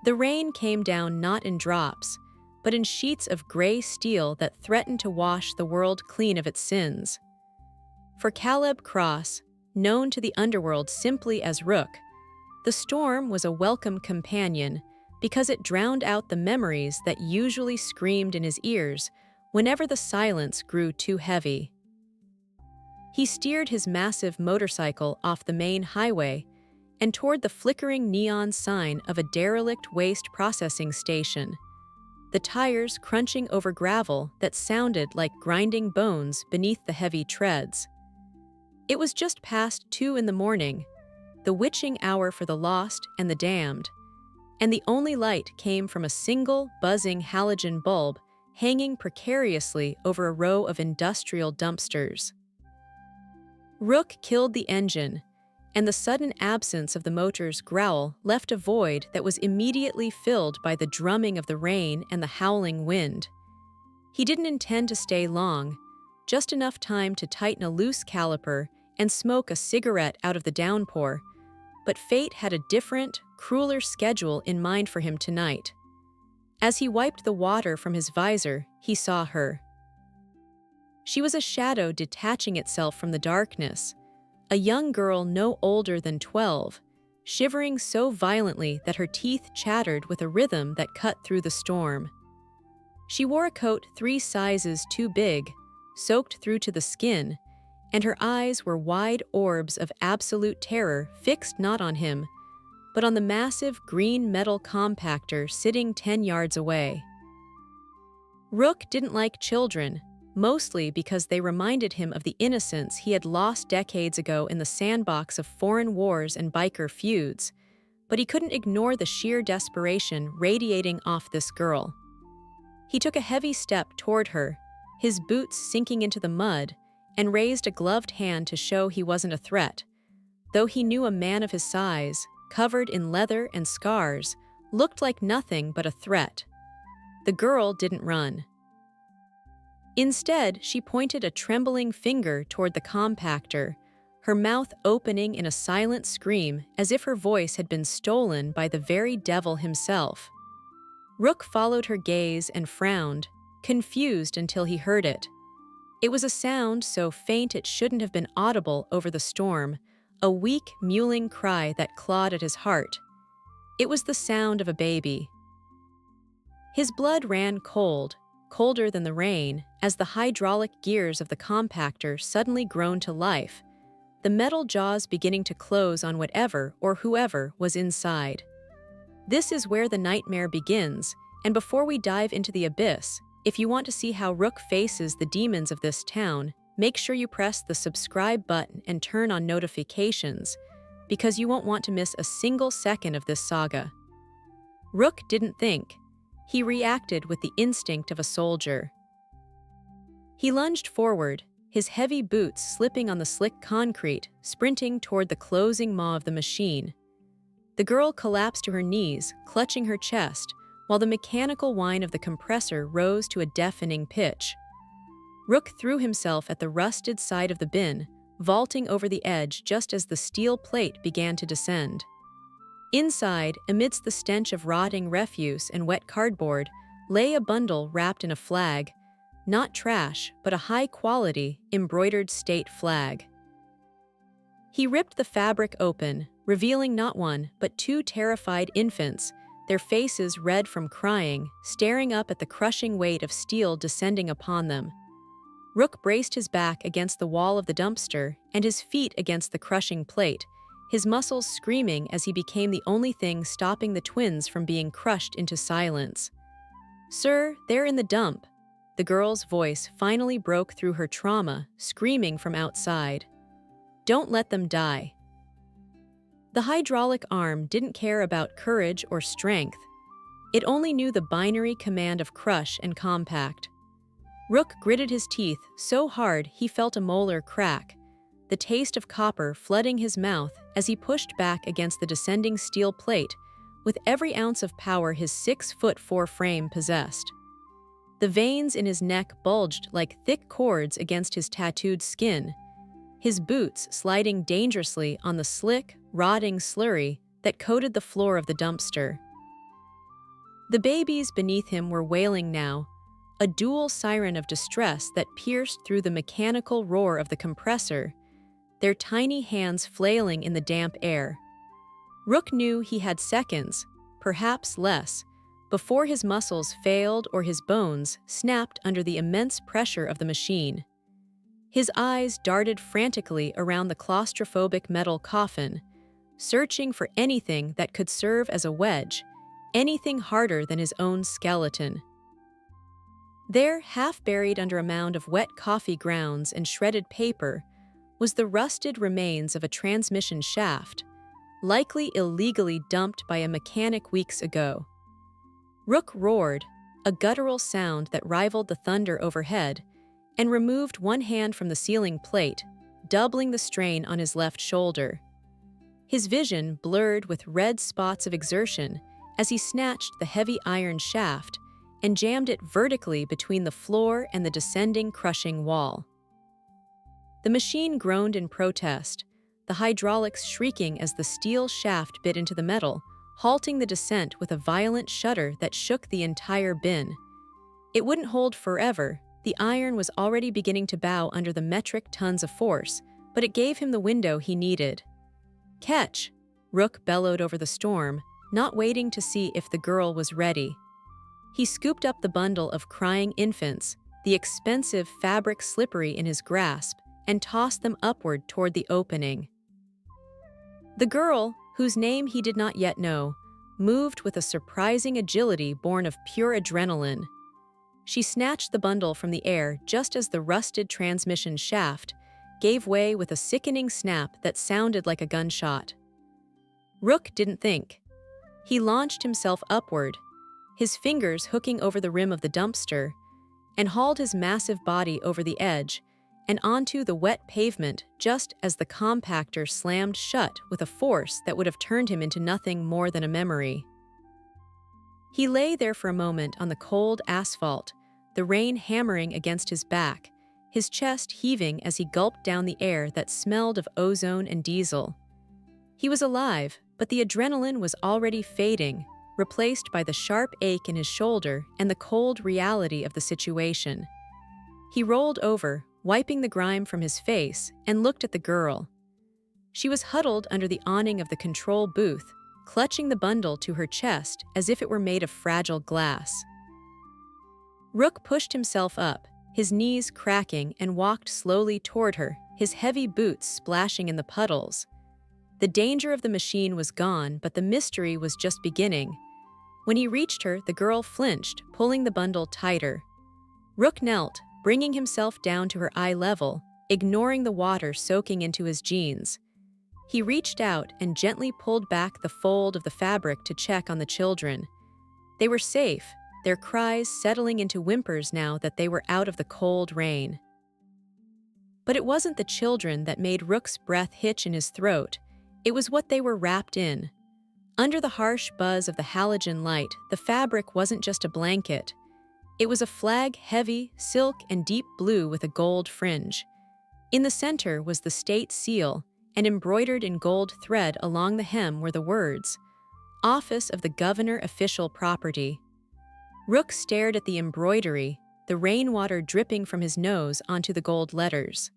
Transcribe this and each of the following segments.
The rain came down not in drops, but in sheets of gray steel that threatened to wash the world clean of its sins. For Caleb Cross, known to the underworld simply as Rook, the storm was a welcome companion because it drowned out the memories that usually screamed in his ears whenever the silence grew too heavy. He steered his massive motorcycle off the main highway and toward the flickering neon sign of a derelict waste processing station, the tires crunching over gravel that sounded like grinding bones beneath the heavy treads. It was just past 2 in the morning, the witching hour for the lost and the damned, and the only light came from a single, buzzing halogen bulb hanging precariously over a row of industrial dumpsters. Rook killed the engine, and the sudden absence of the motor's growl left a void that was immediately filled by the drumming of the rain and the howling wind. He didn't intend to stay long, just enough time to tighten a loose caliper and smoke a cigarette out of the downpour, but fate had a different, crueler schedule in mind for him tonight. As he wiped the water from his visor, he saw her. She was a shadow detaching itself from the darkness, a young girl no older than 12, shivering so violently that her teeth chattered with a rhythm that cut through the storm. She wore a coat 3 sizes too big, soaked through to the skin, and her eyes were wide orbs of absolute terror fixed not on him, but on the massive green metal compactor sitting 10 yards away. Rook didn't like children, mostly because they reminded him of the innocence he had lost decades ago in the sandbox of foreign wars and biker feuds, but he couldn't ignore the sheer desperation radiating off this girl. He took a heavy step toward her, his boots sinking into the mud, and raised a gloved hand to show he wasn't a threat, though he knew a man of his size, covered in leather and scars, looked like nothing but a threat. The girl didn't run. Instead, she pointed a trembling finger toward the compactor, her mouth opening in a silent scream as if her voice had been stolen by the very devil himself. Rook followed her gaze and frowned, confused until he heard it. It was a sound so faint it shouldn't have been audible over the storm, a weak, mewling cry that clawed at his heart. It was the sound of a baby. His blood ran cold, colder than the rain, as the hydraulic gears of the compactor suddenly groaned to life, the metal jaws beginning to close on whatever or whoever was inside. This is where the nightmare begins, and before we dive into the abyss, if you want to see how Rook faces the demons of this town, make sure you press the subscribe button and turn on notifications, because you won't want to miss a single second of this saga. Rook didn't think. He reacted with the instinct of a soldier. He lunged forward, his heavy boots slipping on the slick concrete, sprinting toward the closing maw of the machine. The girl collapsed to her knees, clutching her chest, while the mechanical whine of the compressor rose to a deafening pitch. Rook threw himself at the rusted side of the bin, vaulting over the edge just as the steel plate began to descend. Inside, amidst the stench of rotting refuse and wet cardboard, lay a bundle wrapped in a flag, not trash, but a high-quality, embroidered state flag. He ripped the fabric open, revealing not one, but 2 terrified infants, their faces red from crying, staring up at the crushing weight of steel descending upon them. Rook braced his back against the wall of the dumpster and his feet against the crushing plate, his muscles screaming as he became the only thing stopping the twins from being crushed into silence. "Sir, they're in the dump." The girl's voice finally broke through her trauma, screaming from outside. "Don't let them die." The hydraulic arm didn't care about courage or strength. It only knew the binary command of crush and compact. Rook gritted his teeth so hard he felt a molar crack, the taste of copper flooding his mouth as he pushed back against the descending steel plate with every ounce of power his 6'4" frame possessed. The veins in his neck bulged like thick cords against his tattooed skin, his boots sliding dangerously on the slick, rotting slurry that coated the floor of the dumpster. The babies beneath him were wailing now, a dual siren of distress that pierced through the mechanical roar of the compressor, their tiny hands flailing in the damp air. Rook knew he had seconds, perhaps less, before his muscles failed or his bones snapped under the immense pressure of the machine. His eyes darted frantically around the claustrophobic metal coffin, searching for anything that could serve as a wedge, anything harder than his own skeleton. There, half buried under a mound of wet coffee grounds and shredded paper, was the rusted remains of a transmission shaft, likely illegally dumped by a mechanic weeks ago. Rook roared, a guttural sound that rivaled the thunder overhead, and removed one hand from the ceiling plate, doubling the strain on his left shoulder. His vision blurred with red spots of exertion as he snatched the heavy iron shaft and jammed it vertically between the floor and the descending, crushing wall. The machine groaned in protest, the hydraulics shrieking as the steel shaft bit into the metal, halting the descent with a violent shudder that shook the entire bin. It wouldn't hold forever. The iron was already beginning to bow under the metric tons of force, but it gave him the window he needed. "Catch!" Rook bellowed over the storm, not waiting to see if the girl was ready. He scooped up the bundle of crying infants, the expensive fabric slippery in his grasp, and tossed them upward toward the opening. The girl, whose name he did not yet know, moved with a surprising agility born of pure adrenaline. She snatched the bundle from the air just as the rusted transmission shaft gave way with a sickening snap that sounded like a gunshot. Rook didn't think. He launched himself upward, his fingers hooking over the rim of the dumpster, and hauled his massive body over the edge and onto the wet pavement just as the compactor slammed shut with a force that would have turned him into nothing more than a memory. He lay there for a moment on the cold asphalt, the rain hammering against his back, his chest heaving as he gulped down the air that smelled of ozone and diesel. He was alive, but the adrenaline was already fading, replaced by the sharp ache in his shoulder and the cold reality of the situation. He rolled over, wiping the grime from his face, and looked at the girl. She was huddled under the awning of the control booth, clutching the bundle to her chest as if it were made of fragile glass. Rook pushed himself up, his knees cracking, and walked slowly toward her, his heavy boots splashing in the puddles. The danger of the machine was gone, but the mystery was just beginning. When he reached her, the girl flinched, pulling the bundle tighter. Rook knelt, bringing himself down to her eye level, ignoring the water soaking into his jeans. He reached out and gently pulled back the fold of the fabric to check on the children. They were safe, their cries settling into whimpers now that they were out of the cold rain. But it wasn't the children that made Rook's breath hitch in his throat. It was what they were wrapped in. Under the harsh buzz of the halogen light, the fabric wasn't just a blanket. It was a flag-heavy, silk and deep blue with a gold fringe. In the center was the state seal, and embroidered in gold thread along the hem were the words, "Office of the Governor Official Property." Rook stared at the embroidery, the rainwater dripping from his nose onto the gold letters.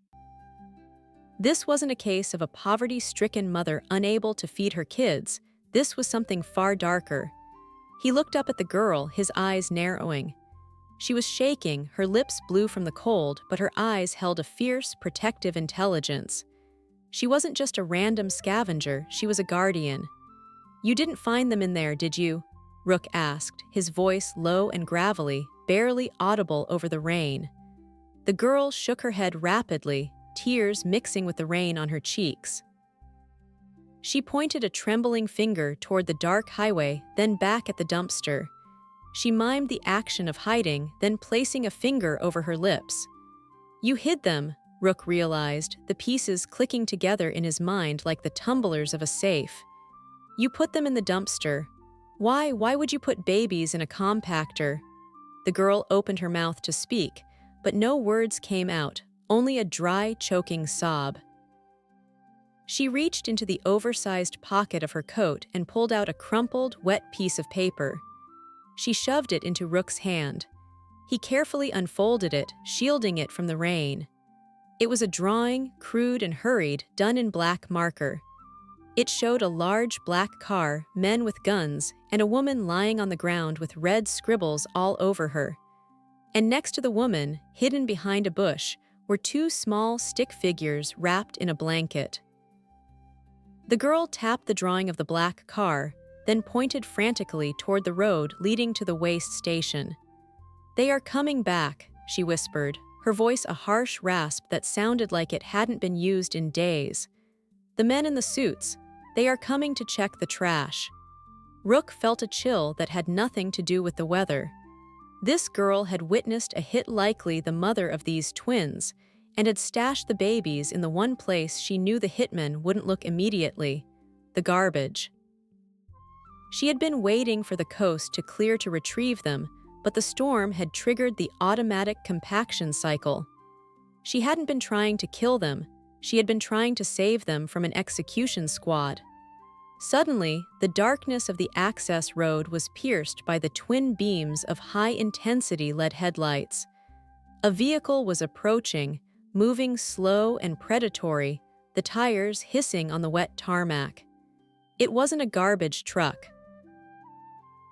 This wasn't a case of a poverty-stricken mother unable to feed her kids. This was something far darker. He looked up at the girl, his eyes narrowing. She was shaking, her lips blue from the cold, but her eyes held a fierce, protective intelligence. She wasn't just a random scavenger, she was a guardian. "You didn't find them in there, did you?" Rook asked, his voice low and gravelly, barely audible over the rain. The girl shook her head rapidly, tears mixing with the rain on her cheeks. She pointed a trembling finger toward the dark highway, then back at the dumpster. She mimed the action of hiding, then placing a finger over her lips. "You hid them," Rook realized, the pieces clicking together in his mind like the tumblers of a safe. "You put them in the dumpster. Why would you put babies in a compactor?" The girl opened her mouth to speak, but no words came out, only a dry, choking sob. She reached into the oversized pocket of her coat and pulled out a crumpled, wet piece of paper. She shoved it into Rook's hand. He carefully unfolded it, shielding it from the rain. It was a drawing, crude and hurried, done in black marker. It showed a large black car, men with guns, and a woman lying on the ground with red scribbles all over her. And next to the woman, hidden behind a bush, were two small stick figures wrapped in a blanket. The girl tapped the drawing of the black car, then pointed frantically toward the road leading to the waste station. "They are coming back," she whispered, her voice a harsh rasp that sounded like it hadn't been used in days. "The men in the suits, they are coming to check the trash." Rook felt a chill that had nothing to do with the weather. This girl had witnessed a hit, likely the mother of these twins, and had stashed the babies in the one place she knew the hitmen wouldn't look immediately: the garbage. She had been waiting for the coast to clear to retrieve them, but the storm had triggered the automatic compaction cycle. She hadn't been trying to kill them, she had been trying to save them from an execution squad. Suddenly, the darkness of the access road was pierced by the twin beams of high-intensity LED headlights. A vehicle was approaching, moving slow and predatory, the tires hissing on the wet tarmac. It wasn't a garbage truck.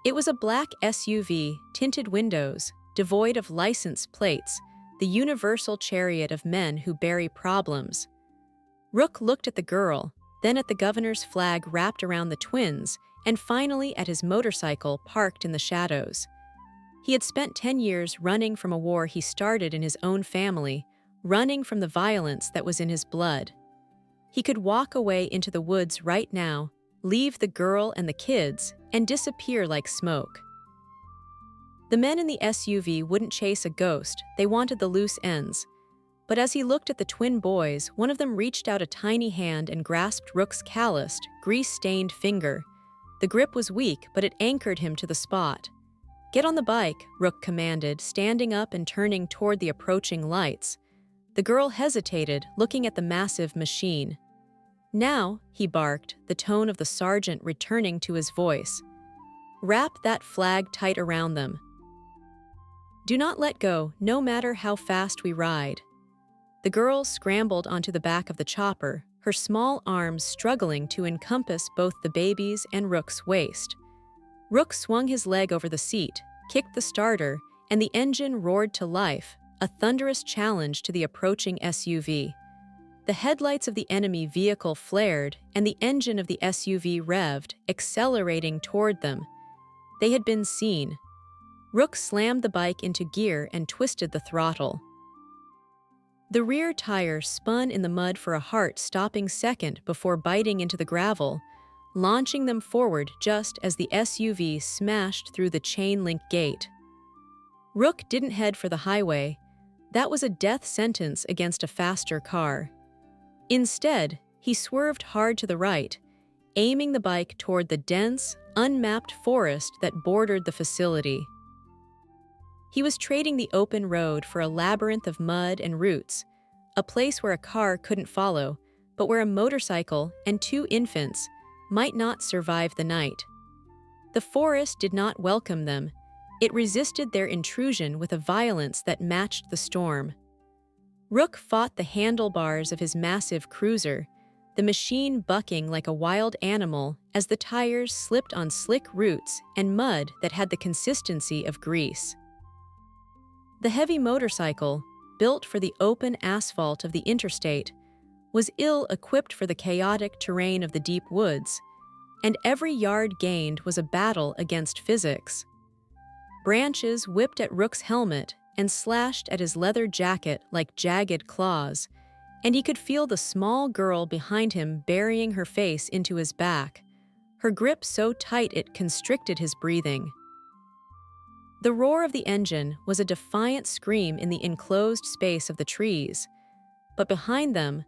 It was a black SUV, tinted windows, devoid of license plates, the universal chariot of men who bury problems. Rook looked at the girl, then at the governor's flag wrapped around the twins, and finally at his motorcycle parked in the shadows. He had spent 10 years running from a war he started in his own family, running from the violence that was in his blood. He could walk away into the woods right now, leave the girl and the kids, and disappear like smoke. The men in the SUV wouldn't chase a ghost, they wanted the loose ends. But as he looked at the twin boys, one of them reached out a tiny hand and grasped Rook's calloused, grease-stained finger. The grip was weak, but it anchored him to the spot. "Get on the bike," Rook commanded, standing up and turning toward the approaching lights. The girl hesitated, looking at the massive machine. "Now," he barked, the tone of the sergeant returning to his voice. "Wrap that flag tight around them. Do not let go, no matter how fast we ride." The girl scrambled onto the back of the chopper, her small arms struggling to encompass both the baby's and Rook's waist. Rook swung his leg over the seat, kicked the starter, and the engine roared to life, a thunderous challenge to the approaching SUV. The headlights of the enemy vehicle flared, and the engine of the SUV revved, accelerating toward them. They had been seen. Rook slammed the bike into gear and twisted the throttle. The rear tire spun in the mud for a heart-stopping second before biting into the gravel, launching them forward just as the SUV smashed through the chain-link gate. Rook didn't head for the highway. That was a death sentence against a faster car. Instead, he swerved hard to the right, aiming the bike toward the dense, unmapped forest that bordered the facility. He was trading the open road for a labyrinth of mud and roots, a place where a car couldn't follow, but where a motorcycle and 2 infants might not survive the night. The forest did not welcome them. It resisted their intrusion with a violence that matched the storm. Rook fought the handlebars of his massive cruiser, the machine bucking like a wild animal as the tires slipped on slick roots and mud that had the consistency of grease. The heavy motorcycle, built for the open asphalt of the interstate, was ill-equipped for the chaotic terrain of the deep woods, and every yard gained was a battle against physics. Branches whipped at Rook's helmet and slashed at his leather jacket like jagged claws, and he could feel the small girl behind him burying her face into his back, her grip so tight it constricted his breathing. The roar of the engine was a defiant scream in the enclosed space of the trees, but behind them,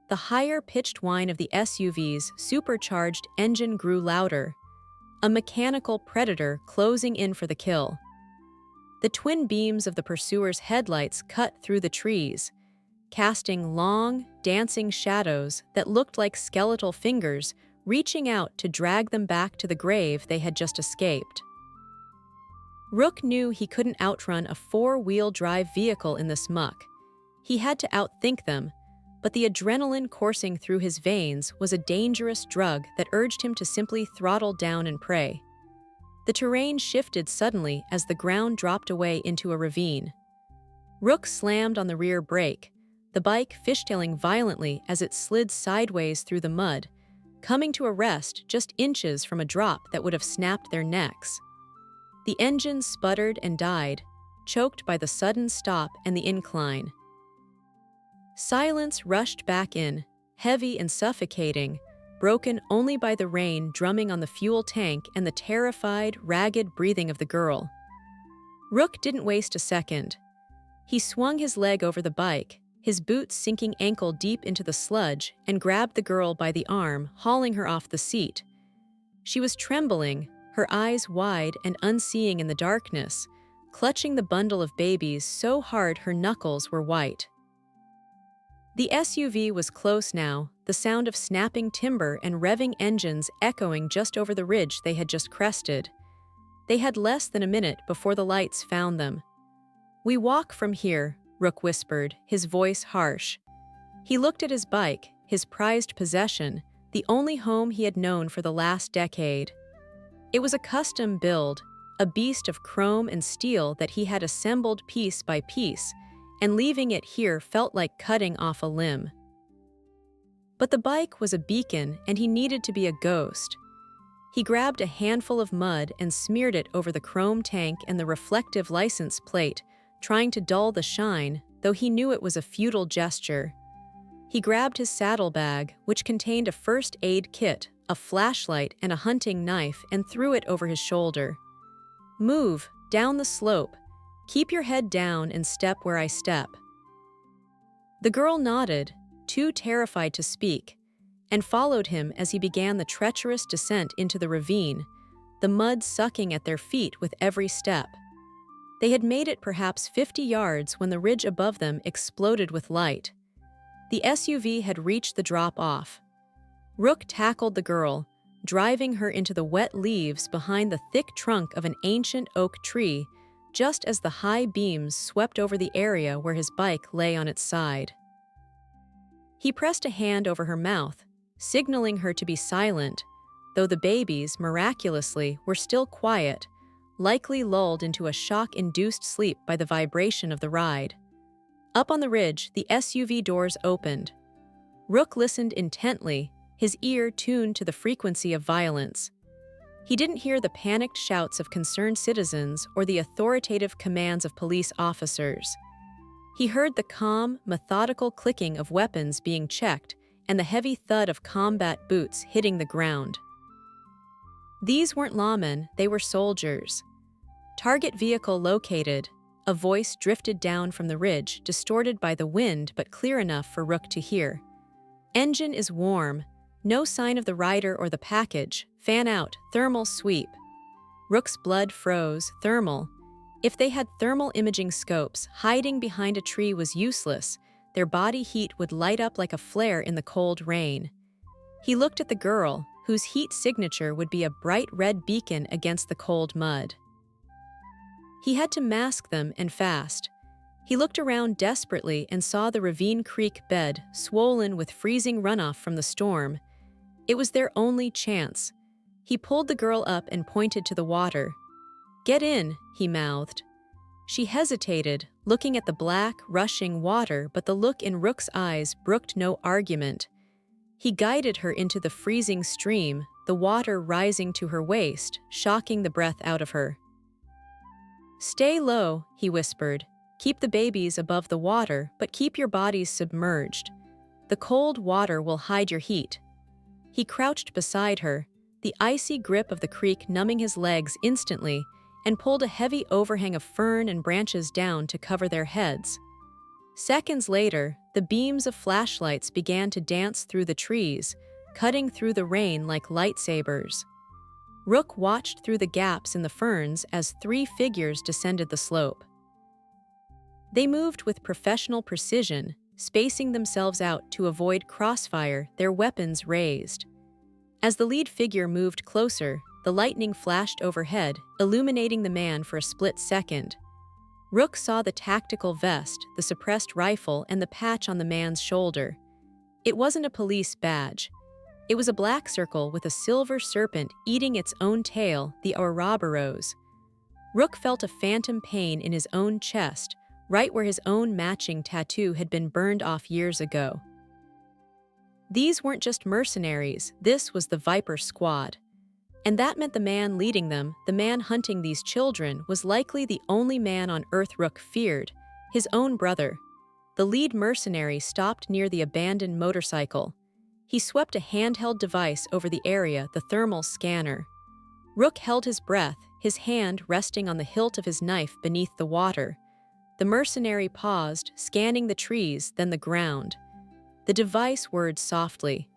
the higher-pitched whine of the SUV's supercharged engine grew louder, a mechanical predator closing in for the kill. The twin beams of the pursuer's headlights cut through the trees, casting long, dancing shadows that looked like skeletal fingers reaching out to drag them back to the grave they had just escaped. Rook knew he couldn't outrun a four-wheel drive vehicle in this muck. He had to outthink them, but the adrenaline coursing through his veins was a dangerous drug that urged him to simply throttle down and pray. The terrain shifted suddenly as the ground dropped away into a ravine. Rook slammed on the rear brake, the bike fishtailing violently as it slid sideways through the mud, coming to a rest just inches from a drop that would have snapped their necks. The engine sputtered and died, choked by the sudden stop and the incline. Silence rushed back in, heavy and suffocating, broken only by the rain drumming on the fuel tank and the terrified, ragged breathing of the girl. Rook didn't waste a second. He swung his leg over the bike, his boots sinking ankle deep into the sludge, and grabbed the girl by the arm, hauling her off the seat. She was trembling, her eyes wide and unseeing in the darkness, clutching the bundle of babies so hard her knuckles were white. The SUV was close now, the sound of snapping timber and revving engines echoing just over the ridge they had just crested. They had less than a minute before the lights found them. "We walk from here," Rook whispered, his voice harsh. He looked at his bike, his prized possession, the only home he had known for the last decade. It was a custom build, a beast of chrome and steel that he had assembled piece by piece, and leaving it here felt like cutting off a limb. But the bike was a beacon, and he needed to be a ghost. He grabbed a handful of mud and smeared it over the chrome tank and the reflective license plate, trying to dull the shine, though he knew it was a futile gesture. He grabbed his saddlebag, which contained a first aid kit, a flashlight, and a hunting knife, and threw it over his shoulder. "Move, down the slope. Keep your head down and step where I step." The girl nodded, too terrified to speak, and followed him as he began the treacherous descent into the ravine, the mud sucking at their feet with every step. They had made it perhaps 50 yards when the ridge above them exploded with light. The SUV had reached the drop-off. Rook tackled the girl, driving her into the wet leaves behind the thick trunk of an ancient oak tree, just as the high beams swept over the area where his bike lay on its side. He pressed a hand over her mouth, signaling her to be silent, though the babies, miraculously, were still quiet, likely lulled into a shock-induced sleep by the vibration of the ride. Up on the ridge, the SUV doors opened. Rook listened intently, his ear tuned to the frequency of violence. He didn't hear the panicked shouts of concerned citizens or the authoritative commands of police officers. He heard the calm, methodical clicking of weapons being checked and the heavy thud of combat boots hitting the ground. These weren't lawmen, they were soldiers. Target vehicle located. A voice drifted down from the ridge, distorted by the wind but clear enough for Rook to hear. "Engine is warm. No sign of the rider or the package. Fan out. Thermal sweep." Rook's blood froze. Thermal. If they had thermal imaging scopes, hiding behind a tree was useless. Their body heat would light up like a flare in the cold rain. He looked at the girl, whose heat signature would be a bright red beacon against the cold mud. He had to mask them, and fast. He looked around desperately and saw the ravine creek bed, swollen with freezing runoff from the storm. It was their only chance. He pulled the girl up and pointed to the water. "Get in," he mouthed. She hesitated, looking at the black, rushing water, but the look in Rook's eyes brooked no argument. He guided her into the freezing stream, the water rising to her waist, shocking the breath out of her. "Stay low," he whispered. "Keep the babies above the water, but keep your bodies submerged. The cold water will hide your heat." He crouched beside her, the icy grip of the creek numbing his legs instantly, and pulled a heavy overhang of fern and branches down to cover their heads. Seconds later, the beams of flashlights began to dance through the trees, cutting through the rain like lightsabers. Rook watched through the gaps in the ferns as 3 figures descended the slope. They moved with professional precision, spacing themselves out to avoid crossfire, their weapons raised. As the lead figure moved closer, the lightning flashed overhead, illuminating the man for a split second. Rook saw the tactical vest, the suppressed rifle, and the patch on the man's shoulder. It wasn't a police badge. It was a black circle with a silver serpent eating its own tail, the Ouroboros. Rook felt a phantom pain in his own chest, right where his own matching tattoo had been burned off years ago. These weren't just mercenaries, this was the Viper Squad. And that meant the man leading them, the man hunting these children, was likely the only man on Earth Rook feared, his own brother. The lead mercenary stopped near the abandoned motorcycle. He swept a handheld device over the area, the thermal scanner. Rook held his breath, his hand resting on the hilt of his knife beneath the water. The mercenary paused, scanning the trees, then the ground. The device whirred softly.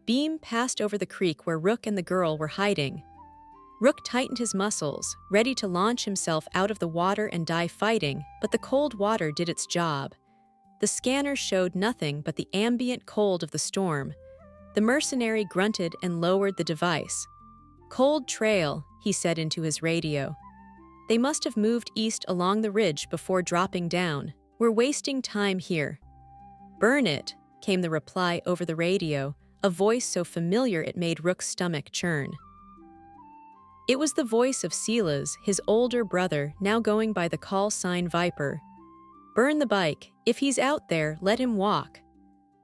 Beam passed over the creek where Rook and the girl were hiding. Rook tightened his muscles, ready to launch himself out of the water and die fighting, but the cold water did its job. The scanner showed nothing but the ambient cold of the storm. The mercenary grunted and lowered the device. "Cold trail," he said into his radio. "They must have moved east along the ridge before dropping down. We're wasting time here." "Burn it," came the reply over the radio, a voice so familiar it made Rook's stomach churn. It was the voice of Silas, his older brother, now going by the call sign Viper. "Burn the bike. If he's out there, let him walk."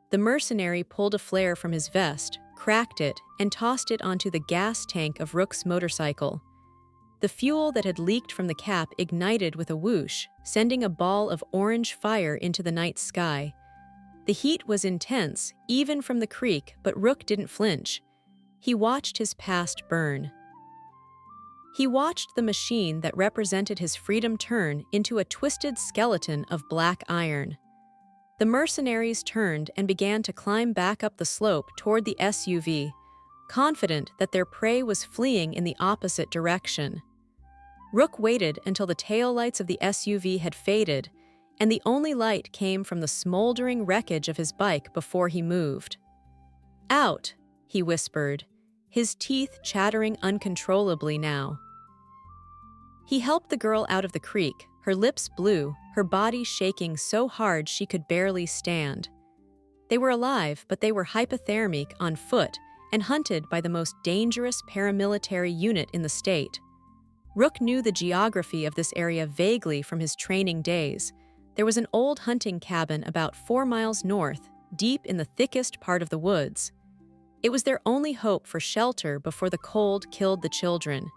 The mercenary pulled a flare from his vest, cracked it, and tossed it onto the gas tank of Rook's motorcycle. The fuel that had leaked from the cap ignited with a whoosh, sending a ball of orange fire into the night sky. The heat was intense, even from the creek, but Rook didn't flinch. He watched his past burn. He watched the machine that represented his freedom turn into a twisted skeleton of black iron. The mercenaries turned and began to climb back up the slope toward the SUV, confident that their prey was fleeing in the opposite direction. Rook waited until the taillights of the SUV had faded, and the only light came from the smoldering wreckage of his bike before he moved. "Out," he whispered, his teeth chattering uncontrollably now. He helped the girl out of the creek, her lips blue, her body shaking so hard she could barely stand. They were alive, but they were hypothermic, on foot, and hunted by the most dangerous paramilitary unit in the state. Rook knew the geography of this area vaguely from his training days. There was an old hunting cabin about 4 miles north, deep in the thickest part of the woods. It was their only hope for shelter before the cold killed the children.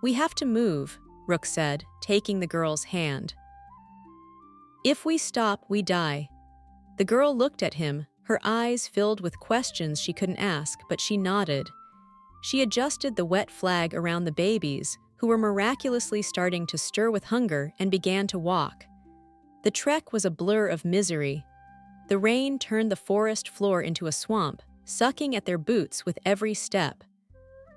"We have to move," Rook said, taking the girl's hand. "If we stop, we die." The girl looked at him, her eyes filled with questions she couldn't ask, but she nodded. She adjusted the wet flag around the babies, who were miraculously starting to stir with hunger, and began to walk. The trek was a blur of misery. The rain turned the forest floor into a swamp, sucking at their boots with every step.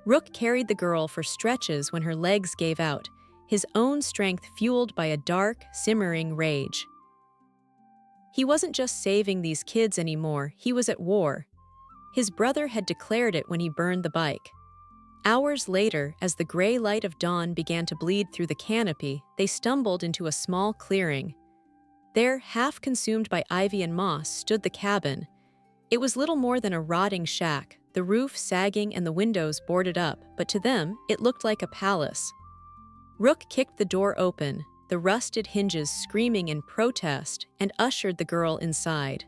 Rook carried the girl for stretches when her legs gave out, his own strength fueled by a dark, simmering rage. He wasn't just saving these kids anymore, he was at war. His brother had declared it when he burned the bike. Hours later, as the gray light of dawn began to bleed through the canopy, they stumbled into a small clearing. There, half consumed by ivy and moss, stood the cabin. It was little more than a rotting shack, the roof sagging and the windows boarded up, but to them, it looked like a palace. Rook kicked the door open, the rusted hinges screaming in protest, and ushered the girl inside.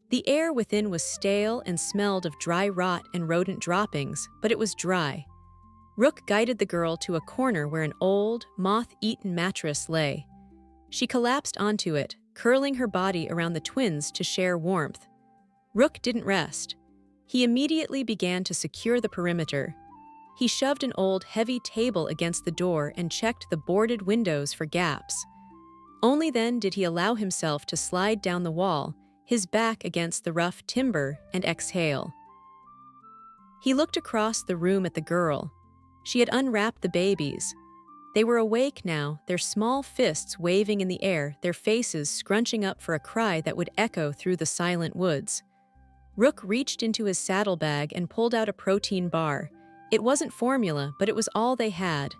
The air within was stale and smelled of dry rot and rodent droppings, but it was dry. Rook guided the girl to a corner where an old, moth-eaten mattress lay. She collapsed onto it, curling her body around the twins to share warmth. Rook didn't rest. He immediately began to secure the perimeter. He shoved an old, heavy table against the door and checked the boarded windows for gaps. Only then did he allow himself to slide down the wall, his back against the rough timber, and exhale. He looked across the room at the girl. She had unwrapped the babies. They were awake now, their small fists waving in the air, their faces scrunching up for a cry that would echo through the silent woods. Rook reached into his saddlebag and pulled out a protein bar, It wasn't formula, but it was all they had.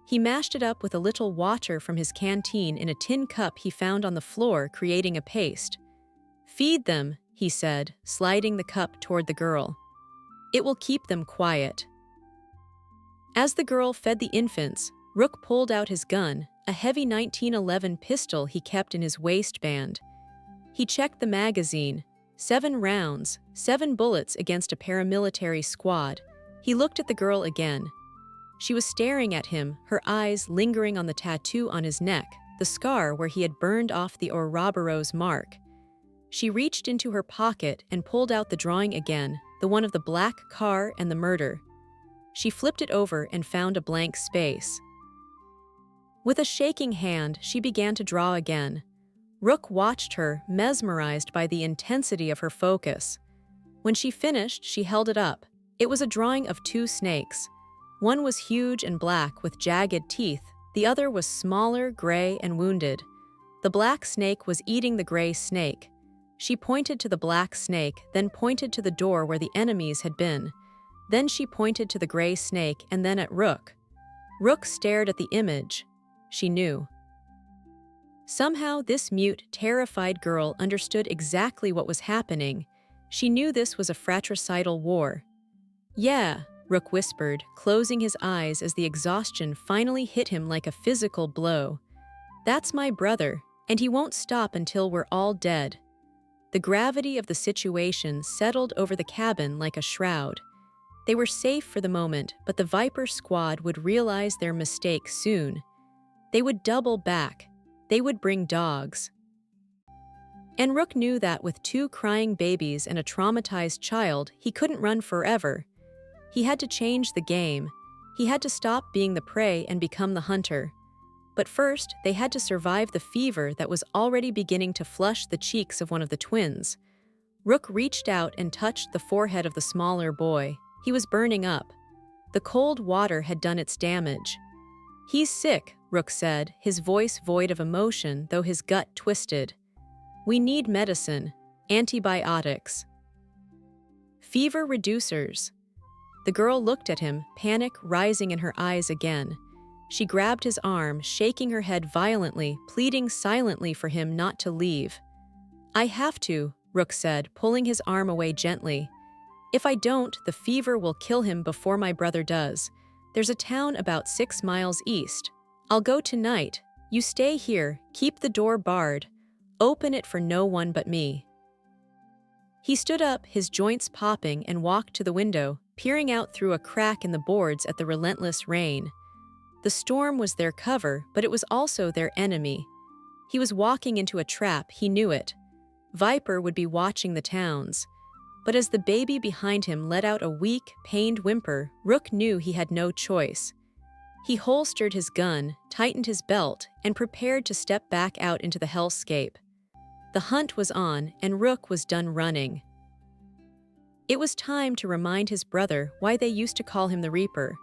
He mashed it up with a little water from his canteen in a tin cup he found on the floor, creating a paste. "Feed them," he said, sliding the cup toward the girl. "It will keep them quiet." As the girl fed the infants, Rook pulled out his gun, a heavy 1911 pistol he kept in his waistband. He checked the magazine. 7 rounds, 7 bullets against a paramilitary squad. He looked at the girl again. She was staring at him, her eyes lingering on the tattoo on his neck, the scar where he had burned off the Ouroboros mark. She reached into her pocket and pulled out the drawing again, the one of the black car and the murder. She flipped it over and found a blank space. With a shaking hand, she began to draw again. Rook watched her, mesmerized by the intensity of her focus. When she finished, she held it up. It was a drawing of 2 snakes. One was huge and black with jagged teeth. The other was smaller, gray, and wounded. The black snake was eating the gray snake. She pointed to the black snake, then pointed to the door where the enemies had been. Then she pointed to the gray snake and then at Rook. Rook stared at the image. She knew. Somehow, this mute, terrified girl understood exactly what was happening. She knew this was a fratricidal war. "Yeah," Rook whispered, closing his eyes as the exhaustion finally hit him like a physical blow. "That's my brother, and he won't stop until we're all dead." The gravity of the situation settled over the cabin like a shroud. They were safe for the moment, but the Viper squad would realize their mistake soon. They would double back. They would bring dogs. And Rook knew that with 2 crying babies and a traumatized child, he couldn't run forever. He had to change the game. He had to stop being the prey and become the hunter. But first, they had to survive the fever that was already beginning to flush the cheeks of one of the twins. Rook reached out and touched the forehead of the smaller boy. He was burning up. The cold water had done its damage. "He's sick," Rook said, his voice void of emotion, though his gut twisted. "We need medicine, antibiotics. Fever reducers." The girl looked at him, panic rising in her eyes again. She grabbed his arm, shaking her head violently, pleading silently for him not to leave. "I have to," Rook said, pulling his arm away gently. "If I don't, the fever will kill him before my brother does. There's a town about 6 miles east. I'll go tonight. You stay here, keep the door barred. Open it for no one but me." He stood up, his joints popping, and walked to the window, peering out through a crack in the boards at the relentless rain. The storm was their cover, but it was also their enemy. He was walking into a trap, he knew it. Viper would be watching the towns. But as the baby behind him let out a weak, pained whimper, Rook knew he had no choice. He holstered his gun, tightened his belt, and prepared to step back out into the hellscape. The hunt was on, and Rook was done running. It was time to remind his brother why they used to call him the Reaper.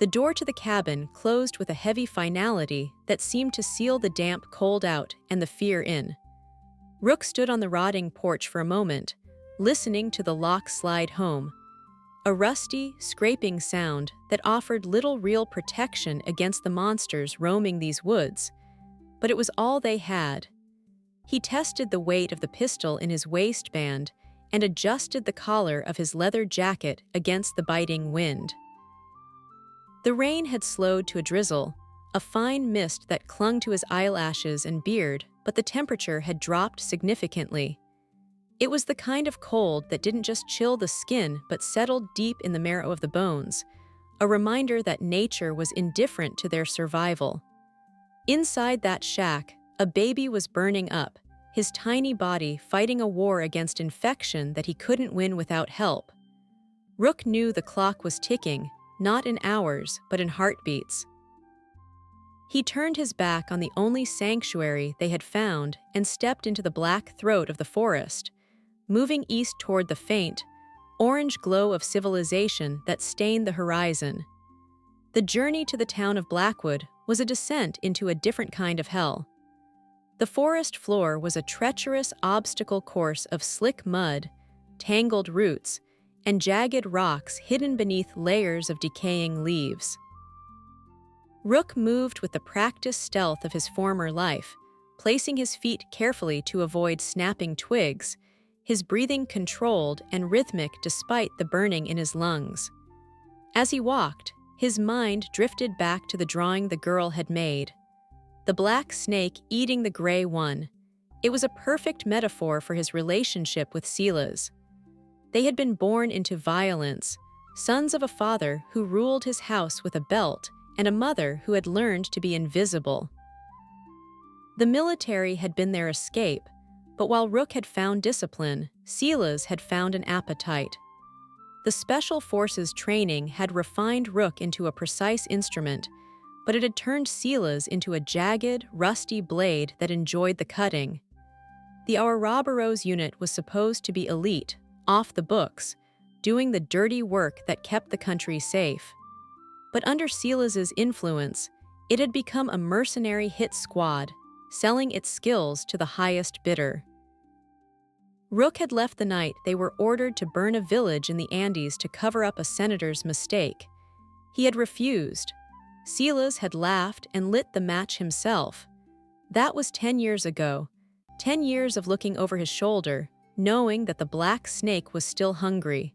The door to the cabin closed with a heavy finality that seemed to seal the damp cold out and the fear in. Rook stood on the rotting porch for a moment, listening to the lock slide home. A rusty, scraping sound that offered little real protection against the monsters roaming these woods. But it was all they had. He tested the weight of the pistol in his waistband and adjusted the collar of his leather jacket against the biting wind. The rain had slowed to a drizzle, a fine mist that clung to his eyelashes and beard, but the temperature had dropped significantly. It was the kind of cold that didn't just chill the skin but settled deep in the marrow of the bones, a reminder that nature was indifferent to their survival. Inside that shack, a baby was burning up, his tiny body fighting a war against infection that he couldn't win without help. Rook knew the clock was ticking, not in hours, but in heartbeats. He turned his back on the only sanctuary they had found and stepped into the black throat of the forest, moving east toward the faint, orange glow of civilization that stained the horizon. The journey to the town of Blackwood was a descent into a different kind of hell. The forest floor was a treacherous obstacle course of slick mud, tangled roots, and jagged rocks hidden beneath layers of decaying leaves. Rook moved with the practiced stealth of his former life, placing his feet carefully to avoid snapping twigs, his breathing controlled and rhythmic despite the burning in his lungs. As he walked, his mind drifted back to the drawing the girl had made. The black snake eating the gray one. It was a perfect metaphor for his relationship with Silas. They had been born into violence, sons of a father who ruled his house with a belt and a mother who had learned to be invisible. The military had been their escape, but while Rook had found discipline, Silas had found an appetite. The Special Forces training had refined Rook into a precise instrument, but it had turned Silas into a jagged, rusty blade that enjoyed the cutting. The Ouroboros unit was supposed to be elite, off the books, doing the dirty work that kept the country safe. But under Silas's influence, it had become a mercenary hit squad, selling its skills to the highest bidder. Rook had left the night they were ordered to burn a village in the Andes to cover up a senator's mistake. He had refused. Silas had laughed and lit the match himself. That was 10 years ago, 10 years of looking over his shoulder, knowing that the black snake was still hungry.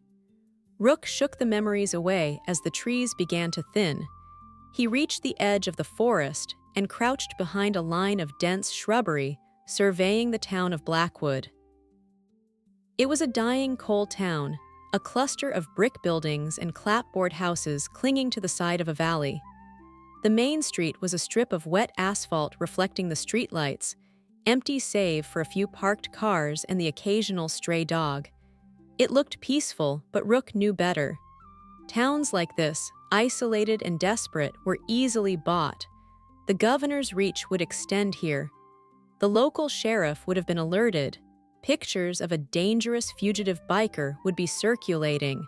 Rook shook the memories away as the trees began to thin. He reached the edge of the forest and crouched behind a line of dense shrubbery, surveying the town of Blackwood. It was a dying coal town, a cluster of brick buildings and clapboard houses clinging to the side of a valley. The main street was a strip of wet asphalt reflecting the streetlights, empty save for a few parked cars and the occasional stray dog. It looked peaceful, but Rook knew better. Towns like this, isolated and desperate, were easily bought. The governor's reach would extend here. The local sheriff would have been alerted. Pictures of a dangerous fugitive biker would be circulating.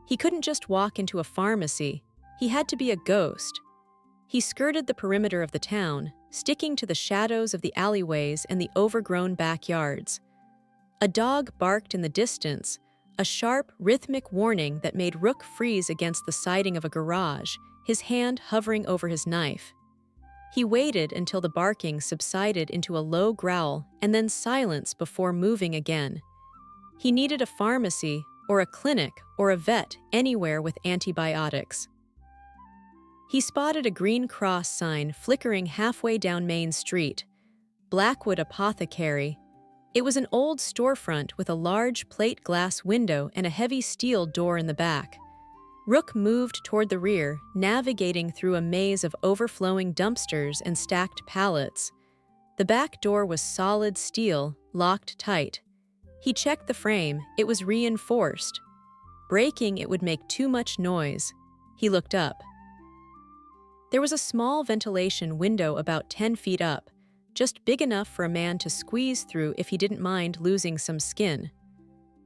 He couldn't just walk into a pharmacy. He had to be a ghost. He skirted the perimeter of the town, sticking to the shadows of the alleyways and the overgrown backyards. A dog barked in the distance, a sharp, rhythmic warning that made Rook freeze against the siding of a garage, his hand hovering over his knife. He waited until the barking subsided into a low growl and then silence before moving again. He needed a pharmacy, or a clinic, or a vet anywhere with antibiotics. He spotted a green cross sign flickering halfway down Main Street. Blackwood Apothecary. It was an old storefront with a large plate glass window and a heavy steel door in the back. Rook moved toward the rear, navigating through a maze of overflowing dumpsters and stacked pallets. The back door was solid steel, locked tight. He checked the frame. It was reinforced. Breaking it would make too much noise. He looked up. There was a small ventilation window about 10 feet up, just big enough for a man to squeeze through if he didn't mind losing some skin.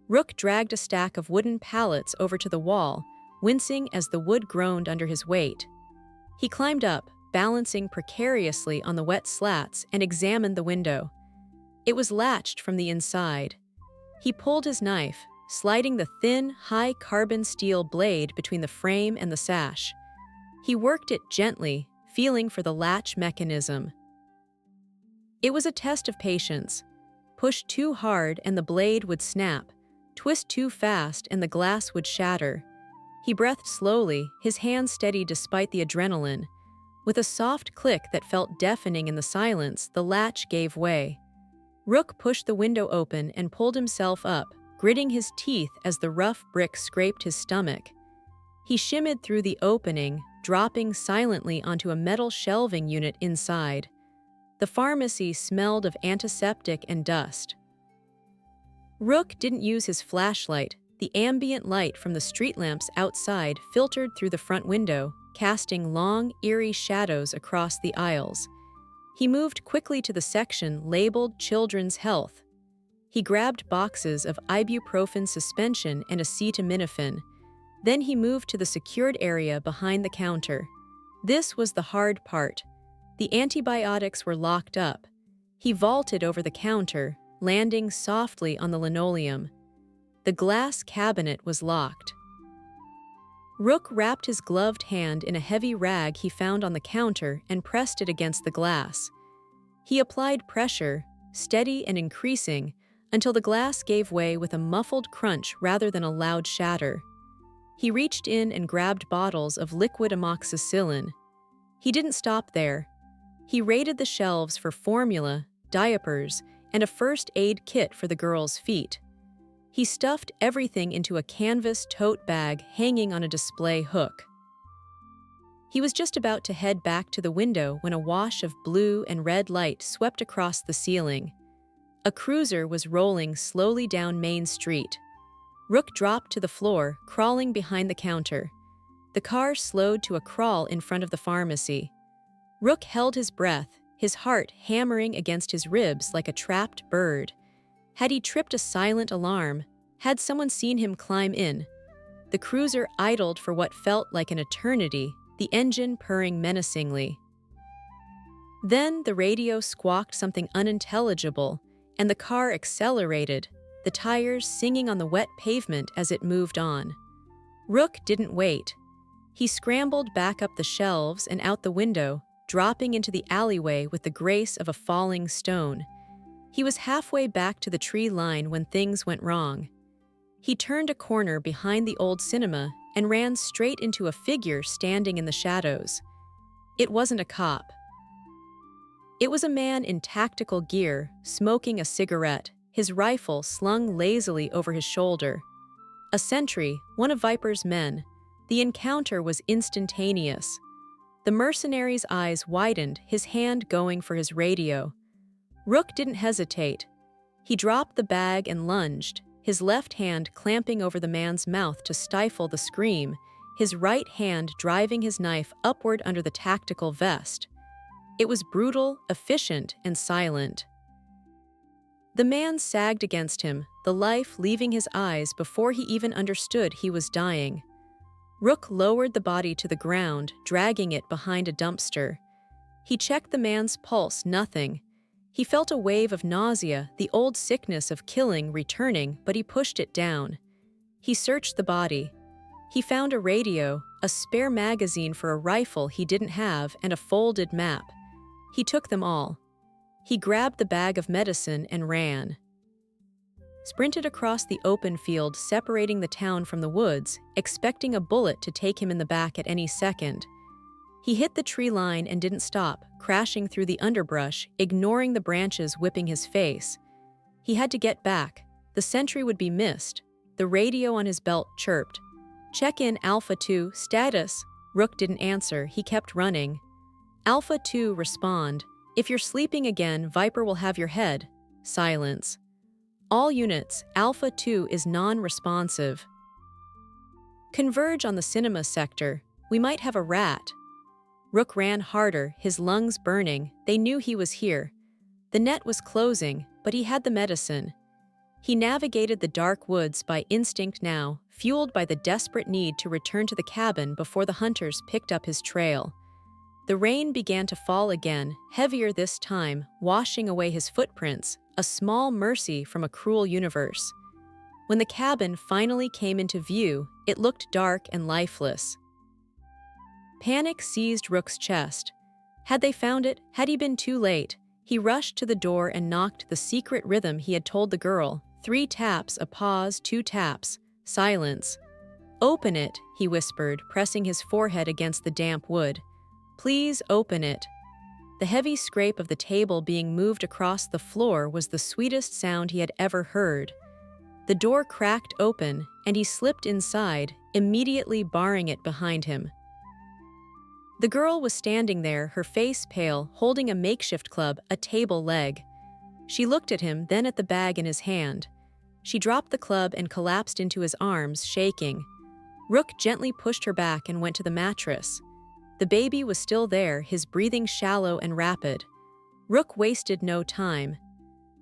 Rook dragged a stack of wooden pallets over to the wall, wincing as the wood groaned under his weight. He climbed up, balancing precariously on the wet slats, and examined the window. It was latched from the inside. He pulled his knife, sliding the thin, high-carbon steel blade between the frame and the sash. He worked it gently, feeling for the latch mechanism. It was a test of patience. Push too hard and the blade would snap. Twist too fast and the glass would shatter. He breathed slowly, his hands steady despite the adrenaline. With a soft click that felt deafening in the silence, the latch gave way. Rook pushed the window open and pulled himself up, gritting his teeth as the rough brick scraped his stomach. He shimmied through the opening, dropping silently onto a metal shelving unit inside. The pharmacy smelled of antiseptic and dust. Rook didn't use his flashlight. The ambient light from the street lamps outside filtered through the front window, casting long, eerie shadows across the aisles. He moved quickly to the section labeled Children's Health. He grabbed boxes of ibuprofen suspension and acetaminophen. Then he moved to the secured area behind the counter. This was the hard part. The antibiotics were locked up. He vaulted over the counter, landing softly on the linoleum. The glass cabinet was locked. Rook wrapped his gloved hand in a heavy rag he found on the counter and pressed it against the glass. He applied pressure, steady and increasing, until the glass gave way with a muffled crunch rather than a loud shatter. He reached in and grabbed bottles of liquid amoxicillin. He didn't stop there. He raided the shelves for formula, diapers, and a first aid kit for the girl's feet. He stuffed everything into a canvas tote bag hanging on a display hook. He was just about to head back to the window when a wash of blue and red light swept across the ceiling. A cruiser was rolling slowly down Main Street. Rook dropped to the floor, crawling behind the counter. The car slowed to a crawl in front of the pharmacy. Rook held his breath, his heart hammering against his ribs like a trapped bird. Had he tripped a silent alarm? Had someone seen him climb in? The cruiser idled for what felt like an eternity, the engine purring menacingly. Then the radio squawked something unintelligible, and the car accelerated, the tires singing on the wet pavement as it moved on. Rook didn't wait. He scrambled back up the shelves and out the window, dropping into the alleyway with the grace of a falling stone. He was halfway back to the tree line when things went wrong. He turned a corner behind the old cinema and ran straight into a figure standing in the shadows. It wasn't a cop. It was a man in tactical gear, smoking a cigarette, his rifle slung lazily over his shoulder. A sentry, one of Viper's men. The encounter was instantaneous. The mercenary's eyes widened, his hand going for his radio. Rook didn't hesitate. He dropped the bag and lunged, his left hand clamping over the man's mouth to stifle the scream, his right hand driving his knife upward under the tactical vest. It was brutal, efficient, and silent. The man sagged against him, the life leaving his eyes before he even understood he was dying. Rook lowered the body to the ground, dragging it behind a dumpster. He checked the man's pulse, nothing. He felt a wave of nausea, the old sickness of killing returning, but he pushed it down. He searched the body. He found a radio, a spare magazine for a rifle he didn't have, and a folded map. He took them all. He grabbed the bag of medicine and ran. Sprinted across the open field separating the town from the woods, expecting a bullet to take him in the back at any second. He hit the tree line and didn't stop, crashing through the underbrush, ignoring the branches whipping his face. He had to get back. The sentry would be missed. The radio on his belt chirped. "Check in, Alpha 2, status." Rook didn't answer, he kept running. Alpha 2, respond. "If you're sleeping again, Viper will have your head." Silence. "All units, Alpha 2 is non-responsive." "Converge on the cinema sector. We might have a rat." Rook ran harder, his lungs burning. They knew he was here. The net was closing, but he had the medicine. He navigated the dark woods by instinct now, fueled by the desperate need to return to the cabin before the hunters picked up his trail. The rain began to fall again, heavier this time, washing away his footprints, a small mercy from a cruel universe. When the cabin finally came into view, it looked dark and lifeless. Panic seized Rook's chest. Had they found it? Had he been too late? He rushed to the door and knocked the secret rhythm he had told the girl. 3 taps, a pause, 2 taps. Silence. "Open it," he whispered, pressing his forehead against the damp wood. "Please open it." The heavy scrape of the table being moved across the floor was the sweetest sound he had ever heard. The door cracked open, and he slipped inside, immediately barring it behind him. The girl was standing there, her face pale, holding a makeshift club, a table leg. She looked at him, then at the bag in his hand. She dropped the club and collapsed into his arms, shaking. Rook gently pushed her back and went to the mattress. The baby was still there, his breathing shallow and rapid. Rook wasted no time.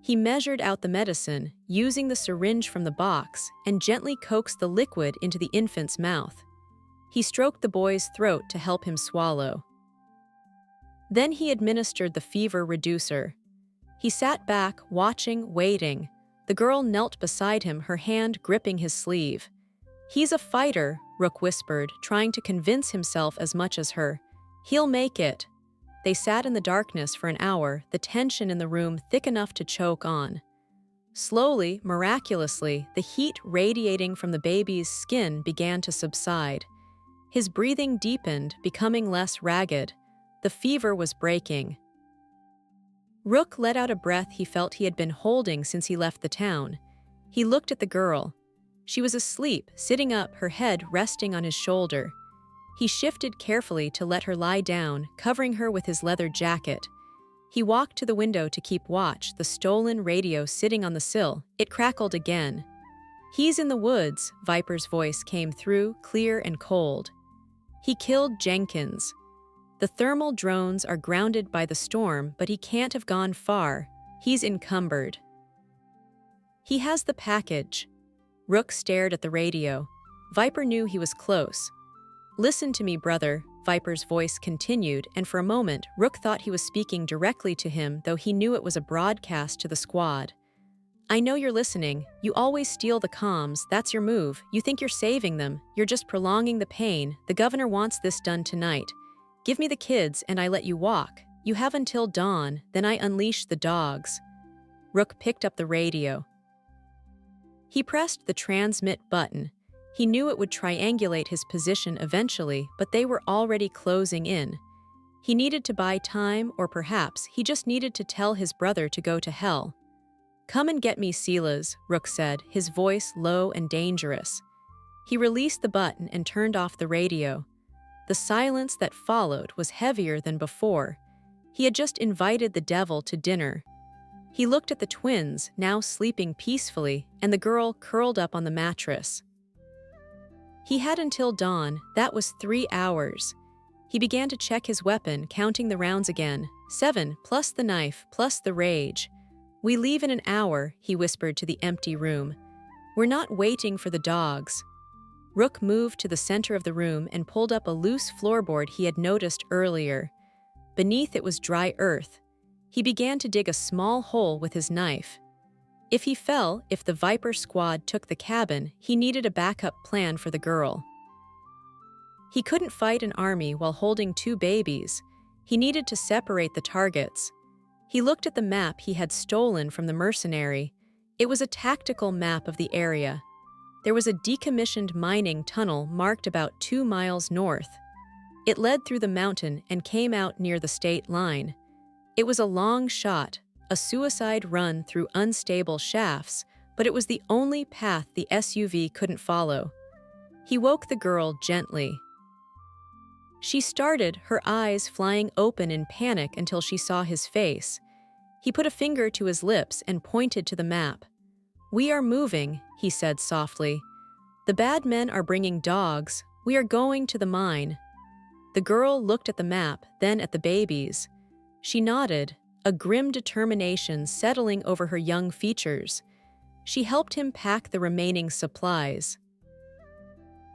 He measured out the medicine, using the syringe from the box, and gently coaxed the liquid into the infant's mouth. He stroked the boy's throat to help him swallow. Then he administered the fever reducer. He sat back, watching, waiting. The girl knelt beside him, her hand gripping his sleeve. "He's a fighter," Rook whispered, trying to convince himself as much as her. "He'll make it." They sat in the darkness for an hour, the tension in the room thick enough to choke on. Slowly, miraculously, the heat radiating from the baby's skin began to subside. His breathing deepened, becoming less ragged. The fever was breaking. Rook let out a breath he felt he had been holding since he left the town. He looked at the girl. She was asleep, sitting up, her head resting on his shoulder. He shifted carefully to let her lie down, covering her with his leather jacket. He walked to the window to keep watch, the stolen radio sitting on the sill. It crackled again. "He's in the woods," Viper's voice came through, clear and cold. "He killed Jenkins. The thermal drones are grounded by the storm, but he can't have gone far. He's encumbered." "He has the package." Rook stared at the radio. Viper knew he was close. "Listen to me, brother," Viper's voice continued, and for a moment, Rook thought he was speaking directly to him, though he knew it was a broadcast to the squad. "I know you're listening. You always steal the comms. That's your move. You think you're saving them. You're just prolonging the pain. The governor wants this done tonight. Give me the kids and I let you walk. You have until dawn, then I unleash the dogs." Rook picked up the radio. He pressed the transmit button. He knew it would triangulate his position eventually, but they were already closing in. He needed to buy time, or perhaps he just needed to tell his brother to go to hell. "Come and get me, Silas," Rook said, his voice low and dangerous. He released the button and turned off the radio. The silence that followed was heavier than before. He had just invited the devil to dinner. He looked at the twins, now sleeping peacefully, and the girl curled up on the mattress. He had until dawn. That was 3 hours. He began to check his weapon, counting the rounds again. 7, plus the knife, plus the rage. "We leave in an hour," he whispered to the empty room. "We're not waiting for the dogs." Rook moved to the center of the room and pulled up a loose floorboard he had noticed earlier. Beneath it was dry earth. He began to dig a small hole with his knife. If he fell, if the Viper squad took the cabin, he needed a backup plan for the girl. He couldn't fight an army while holding 2 babies. He needed to separate the targets. He looked at the map he had stolen from the mercenary. It was a tactical map of the area. There was a decommissioned mining tunnel marked about 2 miles north. It led through the mountain and came out near the state line. It was a long shot, a suicide run through unstable shafts, but it was the only path the SUV couldn't follow. He woke the girl gently. She started, her eyes flying open in panic until she saw his face. He put a finger to his lips and pointed to the map. "We are moving," he said softly. "The bad men are bringing dogs. We are going to the mine." The girl looked at the map, then at the babies. She nodded, a grim determination settling over her young features. She helped him pack the remaining supplies.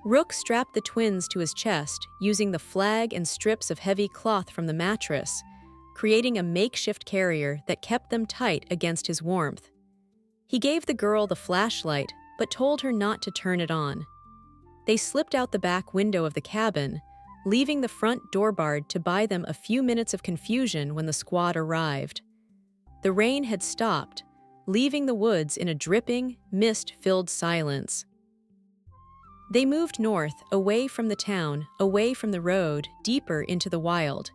Rook strapped the twins to his chest, using the flag and strips of heavy cloth from the mattress, creating a makeshift carrier that kept them tight against his warmth. He gave the girl the flashlight, but told her not to turn it on. They slipped out the back window of the cabin, leaving the front door barred to buy them a few minutes of confusion when the squad arrived. The rain had stopped, leaving the woods in a dripping, mist-filled silence. They moved north, away from the town, away from the road, deeper into the wild.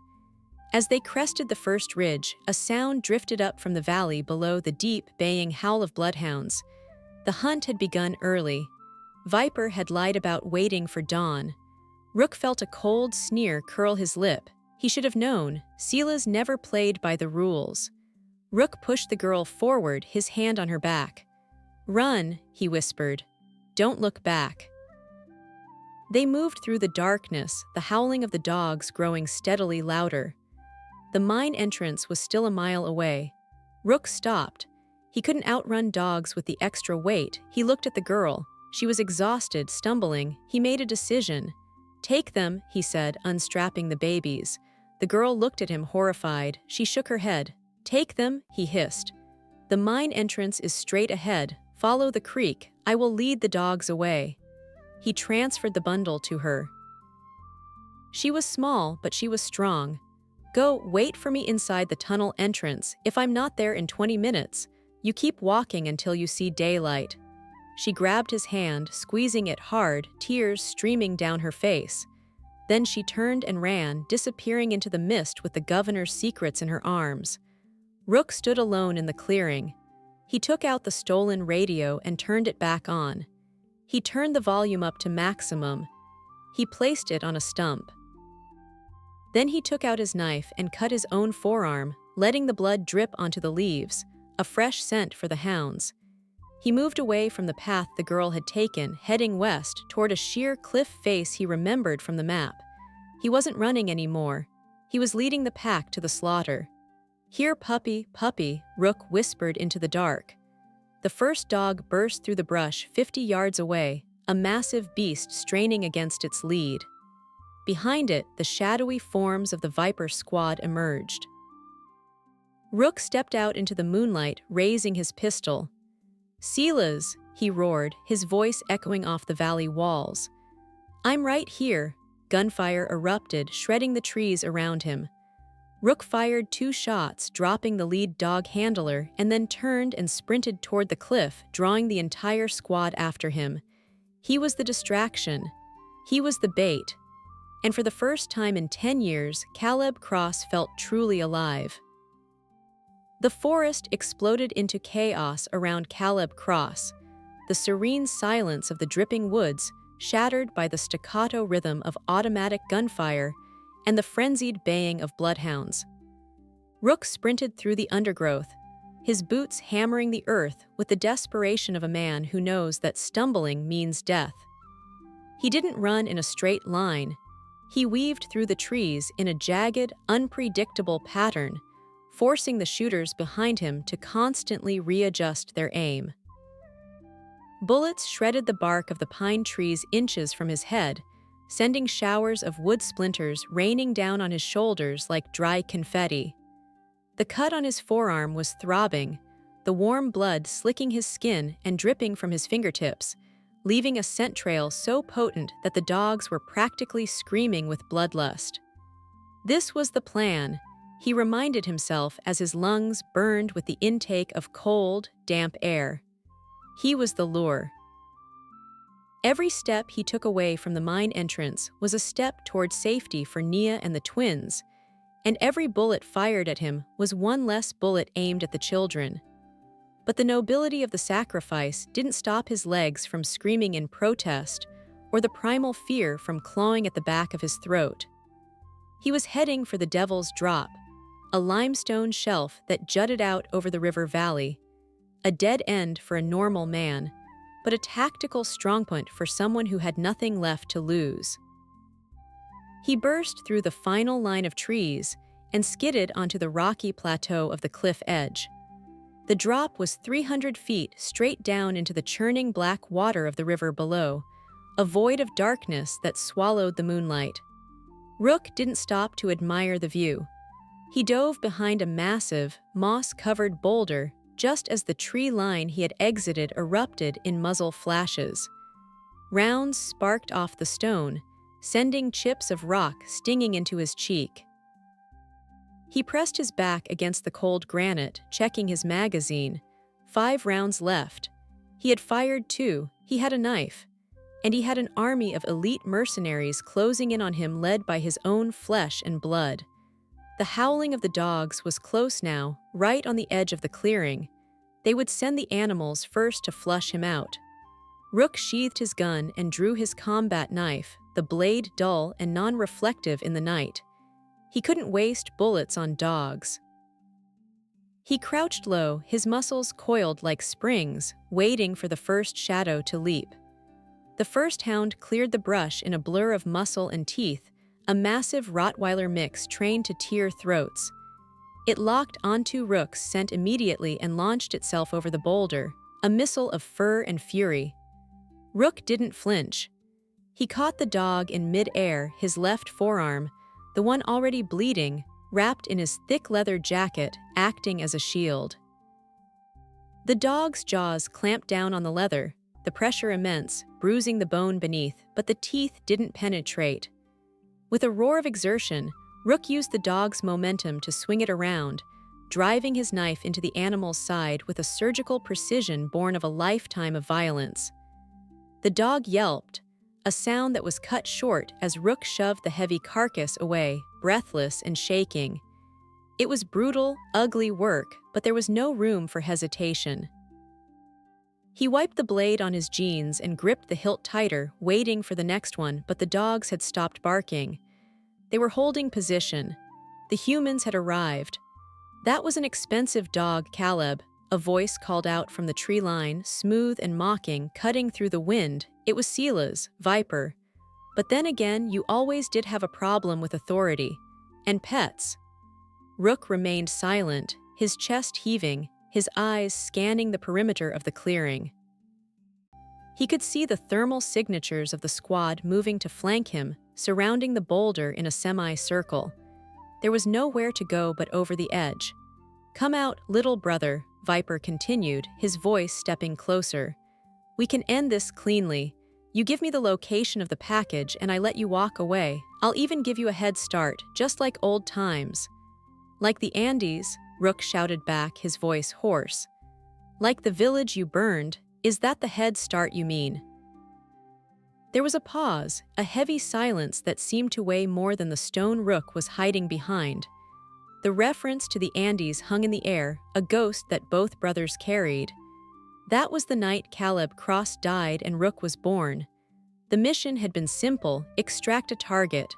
As they crested the first ridge, a sound drifted up from the valley below, the deep, baying howl of bloodhounds. The hunt had begun early. Viper had lied about waiting for dawn. Rook felt a cold sneer curl his lip. He should have known. Silas never played by the rules. Rook pushed the girl forward, his hand on her back. "Run," he whispered. "Don't look back." They moved through the darkness, the howling of the dogs growing steadily louder. The mine entrance was still a mile away. Rook stopped. He couldn't outrun dogs with the extra weight. He looked at the girl. She was exhausted, stumbling. He made a decision. "Take them," he said, unstrapping the babies. The girl looked at him horrified. She shook her head. "Take them," he hissed. The mine entrance is straight ahead. Follow the creek. I will lead the dogs away." He transferred the bundle to her. She was small, but she was strong. "Go, wait for me inside the tunnel entrance. If I'm not there in 20 minutes, you keep walking until you see daylight." She grabbed his hand, squeezing it hard, tears streaming down her face. Then she turned and ran, disappearing into the mist with the governor's secrets in her arms. Rook stood alone in the clearing. He took out the stolen radio and turned it back on. He turned the volume up to maximum. He placed it on a stump. Then he took out his knife and cut his own forearm, letting the blood drip onto the leaves, a fresh scent for the hounds. He moved away from the path the girl had taken, heading west toward a sheer cliff face he remembered from the map. He wasn't running anymore. He was leading the pack to the slaughter. "Here, puppy, puppy," Rook whispered into the dark. The first dog burst through the brush 50 yards away, a massive beast straining against its lead. Behind it, the shadowy forms of the Viper squad emerged. Rook stepped out into the moonlight, raising his pistol. "Silas," he roared, his voice echoing off the valley walls. "I'm right here." Gunfire erupted, shredding the trees around him. Rook fired 2 shots, dropping the lead dog handler, and then turned and sprinted toward the cliff, drawing the entire squad after him. He was the distraction. He was the bait. And for the first time in 10 years, Caleb Cross felt truly alive. The forest exploded into chaos around Caleb Cross, the serene silence of the dripping woods shattered by the staccato rhythm of automatic gunfire and the frenzied baying of bloodhounds. Rook sprinted through the undergrowth, his boots hammering the earth with the desperation of a man who knows that stumbling means death. He didn't run in a straight line. He weaved through the trees in a jagged, unpredictable pattern, forcing the shooters behind him to constantly readjust their aim. Bullets shredded the bark of the pine trees inches from his head, sending showers of wood splinters raining down on his shoulders like dry confetti. The cut on his forearm was throbbing, the warm blood slicking his skin and dripping from his fingertips, leaving a scent trail so potent that the dogs were practically screaming with bloodlust. This was the plan, he reminded himself as his lungs burned with the intake of cold, damp air. He was the lure. Every step he took away from the mine entrance was a step toward safety for Nia and the twins, and every bullet fired at him was one less bullet aimed at the children. But the nobility of the sacrifice didn't stop his legs from screaming in protest or the primal fear from clawing at the back of his throat. He was heading for the Devil's Drop, a limestone shelf that jutted out over the river valley, a dead end for a normal man, but a tactical strongpoint for someone who had nothing left to lose. He burst through the final line of trees and skidded onto the rocky plateau of the cliff edge. The drop was 300 feet straight down into the churning black water of the river below, a void of darkness that swallowed the moonlight. Rook didn't stop to admire the view. He dove behind a massive, moss-covered boulder just as the tree line he had exited erupted in muzzle flashes. Rounds sparked off the stone, sending chips of rock stinging into his cheek. He pressed his back against the cold granite, checking his magazine. 5 rounds left. He had fired 2, he had a knife, and he had an army of elite mercenaries closing in on him led by his own flesh and blood. The howling of the dogs was close now, right on the edge of the clearing. They would send the animals first to flush him out. Rook sheathed his gun and drew his combat knife, the blade dull and non-reflective in the night. He couldn't waste bullets on dogs. He crouched low, his muscles coiled like springs, waiting for the first shadow to leap. The first hound cleared the brush in a blur of muscle and teeth, a massive Rottweiler mix trained to tear throats. It locked onto Rook's scent immediately and launched itself over the boulder, a missile of fur and fury. Rook didn't flinch. He caught the dog in mid-air, his left forearm, the one already bleeding, wrapped in his thick leather jacket, acting as a shield. The dog's jaws clamped down on the leather, the pressure immense, bruising the bone beneath, but the teeth didn't penetrate. With a roar of exertion, Rook used the dog's momentum to swing it around, driving his knife into the animal's side with a surgical precision born of a lifetime of violence. The dog yelped, a sound that was cut short as Rook shoved the heavy carcass away, breathless and shaking. It was brutal, ugly work, but there was no room for hesitation. He wiped the blade on his jeans and gripped the hilt tighter, waiting for the next one, but the dogs had stopped barking. They were holding position. The humans had arrived. "That was an expensive dog, Caleb," a voice called out from the tree line, smooth and mocking, cutting through the wind. It was Sela's, Viper. "But then again, you always did have a problem with authority. And pets." Rook remained silent, his chest heaving, his eyes scanning the perimeter of the clearing. He could see the thermal signatures of the squad moving to flank him, surrounding the boulder in a semicircle. There was nowhere to go but over the edge. "Come out, little brother," Viper continued, his voice stepping closer. "We can end this cleanly. You give me the location of the package and I let you walk away. I'll even give you a head start, just like old times." "Like the Andes," Rook shouted back, his voice hoarse. "Like the village you burned, is that the head start you mean?" There was a pause, a heavy silence that seemed to weigh more than the stone Rook was hiding behind. The reference to the Andes hung in the air, a ghost that both brothers carried. That was the night Caleb Cross died and Rook was born. The mission had been simple: extract a target.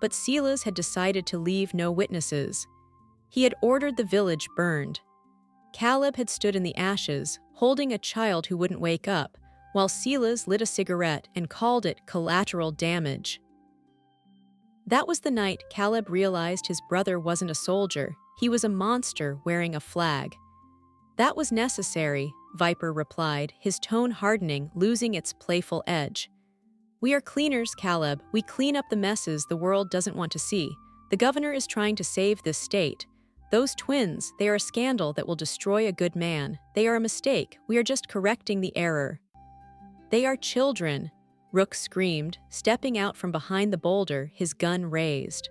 But Silas had decided to leave no witnesses. He had ordered the village burned. Caleb had stood in the ashes, holding a child who wouldn't wake up, while Silas lit a cigarette and called it collateral damage. That was the night Caleb realized his brother wasn't a soldier, he was a monster wearing a flag. "That was necessary," Viper replied, his tone hardening, losing its playful edge. "We are cleaners, Caleb. We clean up the messes the world doesn't want to see. The governor is trying to save this state. Those twins, they are a scandal that will destroy a good man. They are a mistake. We are just correcting the error." "They are children," Rook screamed, stepping out from behind the boulder, his gun raised.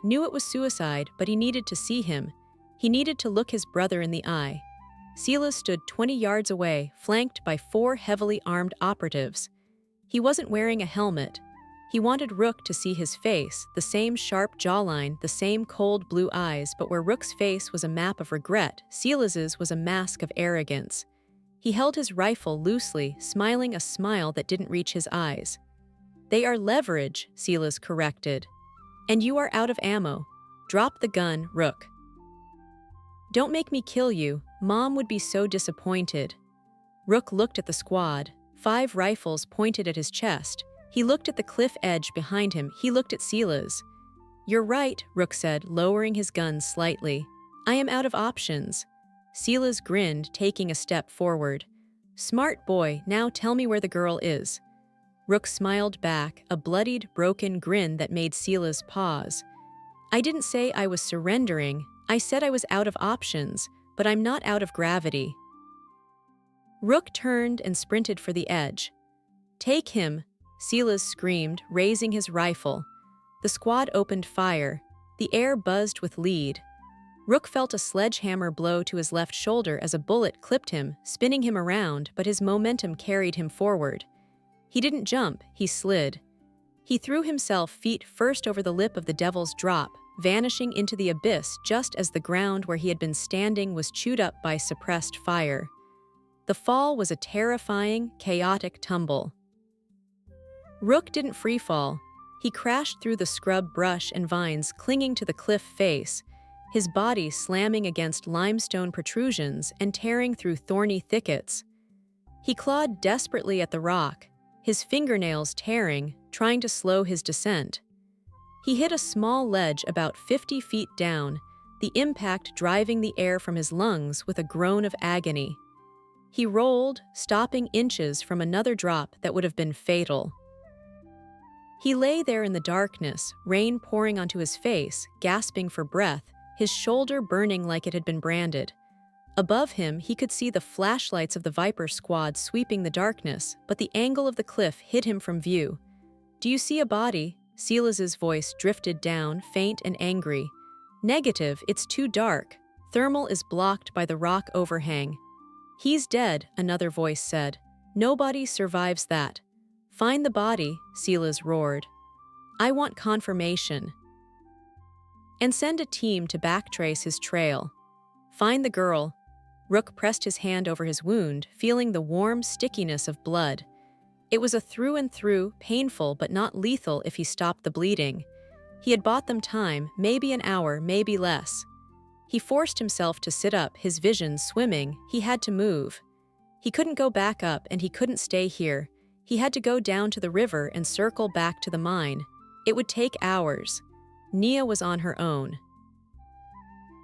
Knew it was suicide, but he needed to see him. He needed to look his brother in the eye. Silas stood 20 yards away, flanked by 4 heavily armed operatives. He wasn't wearing a helmet. He wanted Rook to see his face, the same sharp jawline, the same cold blue eyes, but where Rook's face was a map of regret, Silas's was a mask of arrogance. He held his rifle loosely, smiling a smile that didn't reach his eyes. "They are leverage," Silas corrected. "And you are out of ammo. Drop the gun, Rook." "Don't make me kill you. Mom would be so disappointed." Rook looked at the squad, 5 rifles pointed at his chest. He looked at the cliff edge behind him. He looked at Silas. "You're right," Rook said, lowering his gun slightly. "I am out of options." Silas grinned, taking a step forward. "Smart boy, now tell me where the girl is." Rook smiled back, a bloodied, broken grin that made Silas pause. "I didn't say I was surrendering. I said I was out of options, but I'm not out of gravity." Rook turned and sprinted for the edge. "Take him," Silas screamed, raising his rifle. The squad opened fire. The air buzzed with lead. Rook felt a sledgehammer blow to his left shoulder as a bullet clipped him, spinning him around, but his momentum carried him forward. He didn't jump, he slid. He threw himself feet first over the lip of the Devil's Drop, vanishing into the abyss just as the ground where he had been standing was chewed up by suppressed fire. The fall was a terrifying, chaotic tumble. Rook didn't freefall. He crashed through the scrub brush and vines clinging to the cliff face, his body slamming against limestone protrusions and tearing through thorny thickets. He clawed desperately at the rock, his fingernails tearing, trying to slow his descent. He hit a small ledge about 50 feet down, the impact driving the air from his lungs with a groan of agony. He rolled, stopping inches from another drop that would have been fatal. He lay there in the darkness, rain pouring onto his face, gasping for breath, his shoulder burning like it had been branded. Above him, he could see the flashlights of the Viper squad sweeping the darkness, but the angle of the cliff hid him from view. "Do you see a body?" Silas's voice drifted down, faint and angry. "Negative, it's too dark. Thermal is blocked by the rock overhang." "He's dead," another voice said. "Nobody survives that." "Find the body," Silas roared. "I want confirmation." "And send a team to backtrace his trail." "Find the girl." Rook pressed his hand over his wound, feeling the warm stickiness of blood. It was a through and through, painful but not lethal if he stopped the bleeding. He had bought them time, maybe an hour, maybe less. He forced himself to sit up, his vision swimming. He had to move. He couldn't go back up and he couldn't stay here. He had to go down to the river and circle back to the mine. It would take hours. Nia was on her own.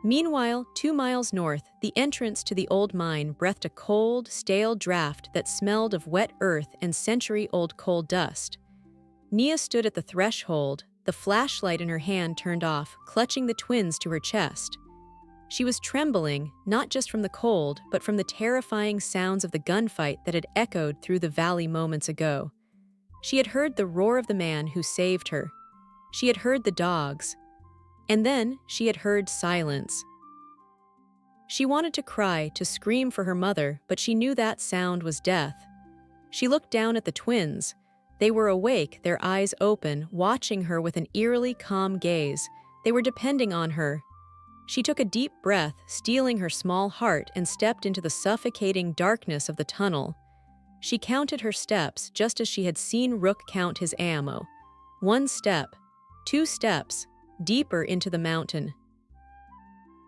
Meanwhile, 2 miles north, the entrance to the old mine breathed a cold, stale draft that smelled of wet earth and century-old coal dust. Nia stood at the threshold, the flashlight in her hand turned off, clutching the twins to her chest. She was trembling, not just from the cold, but from the terrifying sounds of the gunfight that had echoed through the valley moments ago. She had heard the roar of the man who saved her. She had heard the dogs. And then she had heard silence. She wanted to cry, to scream for her mother, but she knew that sound was death. She looked down at the twins. They were awake, their eyes open, watching her with an eerily calm gaze. They were depending on her. She took a deep breath, steeling her small heart, and stepped into the suffocating darkness of the tunnel. She counted her steps, just as she had seen Rook count his ammo. 1 step, 2 steps, deeper into the mountain.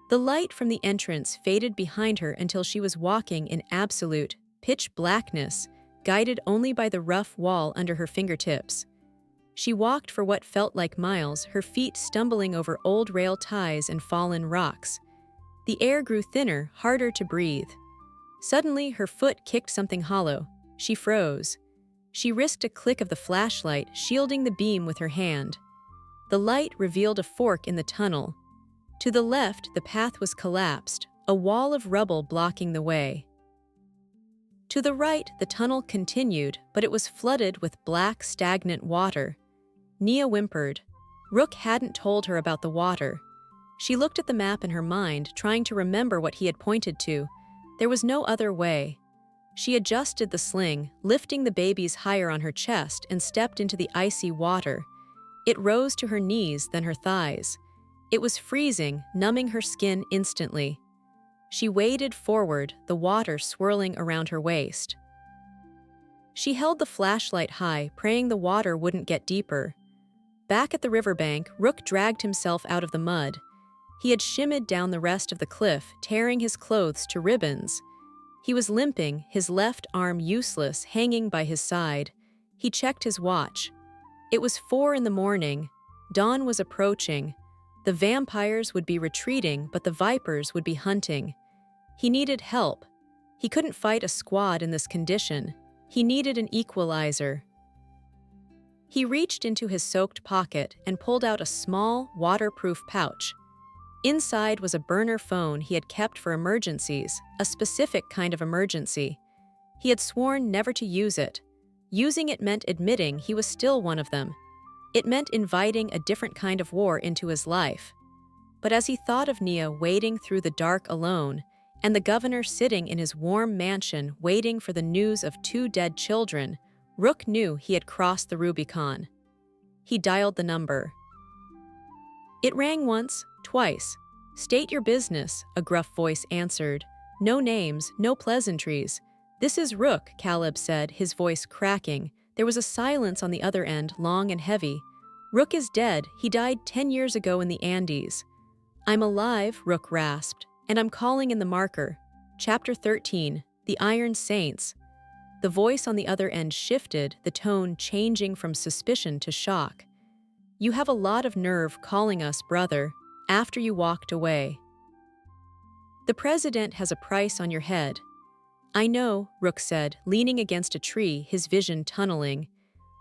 The light from the entrance faded behind her until she was walking in absolute, pitch blackness, guided only by the rough wall under her fingertips. She walked for what felt like miles, her feet stumbling over old rail ties and fallen rocks. The air grew thinner, harder to breathe. Suddenly, her foot kicked something hollow. She froze. She risked a click of the flashlight, shielding the beam with her hand. The light revealed a fork in the tunnel. To the left, the path was collapsed, a wall of rubble blocking the way. To the right, the tunnel continued, but it was flooded with black, stagnant water. Nia whimpered. Rook hadn't told her about the water. She looked at the map in her mind, trying to remember what he had pointed to. There was no other way. She adjusted the sling, lifting the babies higher on her chest, and stepped into the icy water. It rose to her knees, then her thighs. It was freezing, numbing her skin instantly. She waded forward, the water swirling around her waist. She held the flashlight high, praying the water wouldn't get deeper. Back at the riverbank, Rook dragged himself out of the mud. He had shimmied down the rest of the cliff, tearing his clothes to ribbons. He was limping, his left arm useless, hanging by his side. He checked his watch. It was 4 in the morning. Dawn was approaching. The vampires would be retreating, but the vipers would be hunting. He needed help. He couldn't fight a squad in this condition. He needed an equalizer. He reached into his soaked pocket and pulled out a small, waterproof pouch. Inside was a burner phone he had kept for emergencies, a specific kind of emergency. He had sworn never to use it. Using it meant admitting he was still one of them. It meant inviting a different kind of war into his life. But as he thought of Nia wading through the dark alone, and the governor sitting in his warm mansion waiting for the news of 2 dead children, Rook knew he had crossed the Rubicon. He dialed the number. It rang once, twice. "State your business," a gruff voice answered. "No names, no pleasantries." "This is Rook," Caleb said, his voice cracking. There was a silence on the other end, long and heavy. "Rook is dead. He died 10 years ago in the Andes." "I'm alive," Rook rasped, "and I'm calling in the marker. Chapter 13, The Iron Saints." The voice on the other end shifted, the tone changing from suspicion to shock. "You have a lot of nerve calling us, brother, after you walked away. The president has a price on your head." "I know," Rook said, leaning against a tree, his vision tunneling.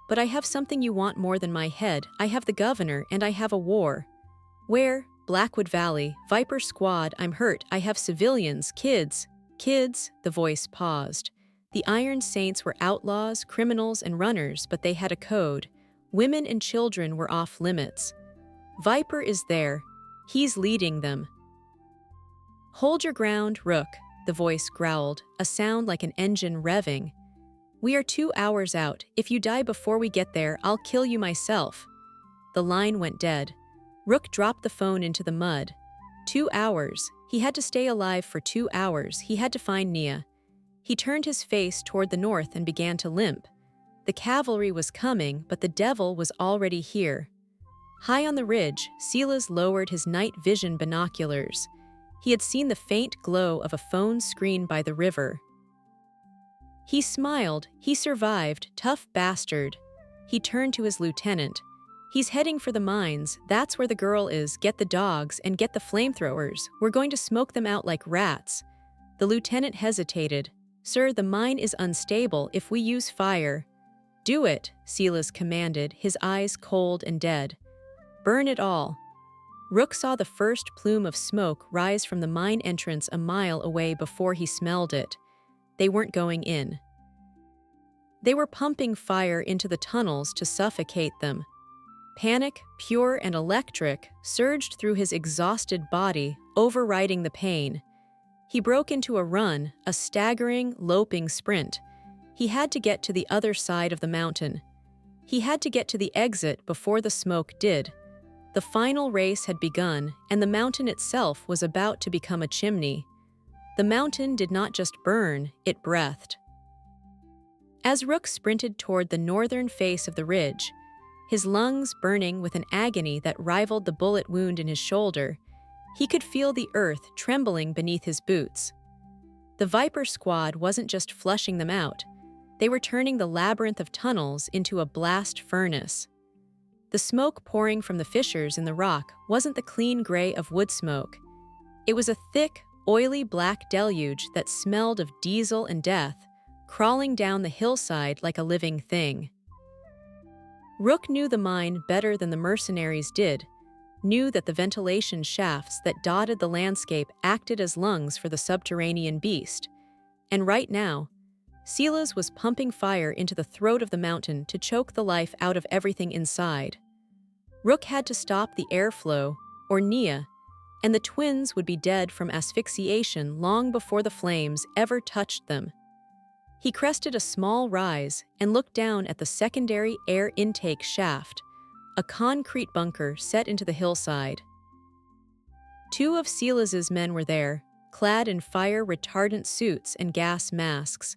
"But I have something you want more than my head. I have the governor, and I have a war." "Where?" Blackwood Valley, Viper Squad, I'm hurt, I have civilians, kids. Kids, the voice paused. The Iron Saints were outlaws, criminals, and runners, but they had a code. Women and children were off limits. Viper is there. He's leading them. Hold your ground, Rook, the voice growled, a sound like an engine revving. We are 2 hours out. If you die before we get there, I'll kill you myself. The line went dead. Rook dropped the phone into the mud. 2 hours. He had to stay alive for 2 hours. He had to find Nia. He turned his face toward the north and began to limp. The cavalry was coming, but the devil was already here. High on the ridge, Silas lowered his night vision binoculars. He had seen the faint glow of a phone screen by the river. He smiled. He survived, tough bastard. He turned to his lieutenant. He's heading for the mines. That's where the girl is. Get the dogs and get the flamethrowers. We're going to smoke them out like rats. The lieutenant hesitated. Sir, the mine is unstable if we use fire. Do it, Silas commanded, his eyes cold and dead. Burn it all. Rook saw the first plume of smoke rise from the mine entrance a mile away before he smelled it. They weren't going in. They were pumping fire into the tunnels to suffocate them. Panic, pure and electric, surged through his exhausted body, overriding the pain. He broke into a run, a staggering, loping sprint. He had to get to the other side of the mountain. He had to get to the exit before the smoke did. The final race had begun, and the mountain itself was about to become a chimney. The mountain did not just burn, it breathed. As Rook sprinted toward the northern face of the ridge, his lungs burning with an agony that rivaled the bullet wound in his shoulder, he could feel the earth trembling beneath his boots. The Viper Squad wasn't just flushing them out. They were turning the labyrinth of tunnels into a blast furnace. The smoke pouring from the fissures in the rock wasn't the clean gray of wood smoke. It was a thick, oily black deluge that smelled of diesel and death, crawling down the hillside like a living thing. Rook knew the mine better than the mercenaries did, knew that the ventilation shafts that dotted the landscape acted as lungs for the subterranean beast. And right now, Silas was pumping fire into the throat of the mountain to choke the life out of everything inside. Rook had to stop the airflow, or Nia, and the twins would be dead from asphyxiation long before the flames ever touched them. He crested a small rise and looked down at the secondary air intake shaft, a concrete bunker set into the hillside. 2 of Silas's men were there, clad in fire-retardant suits and gas masks,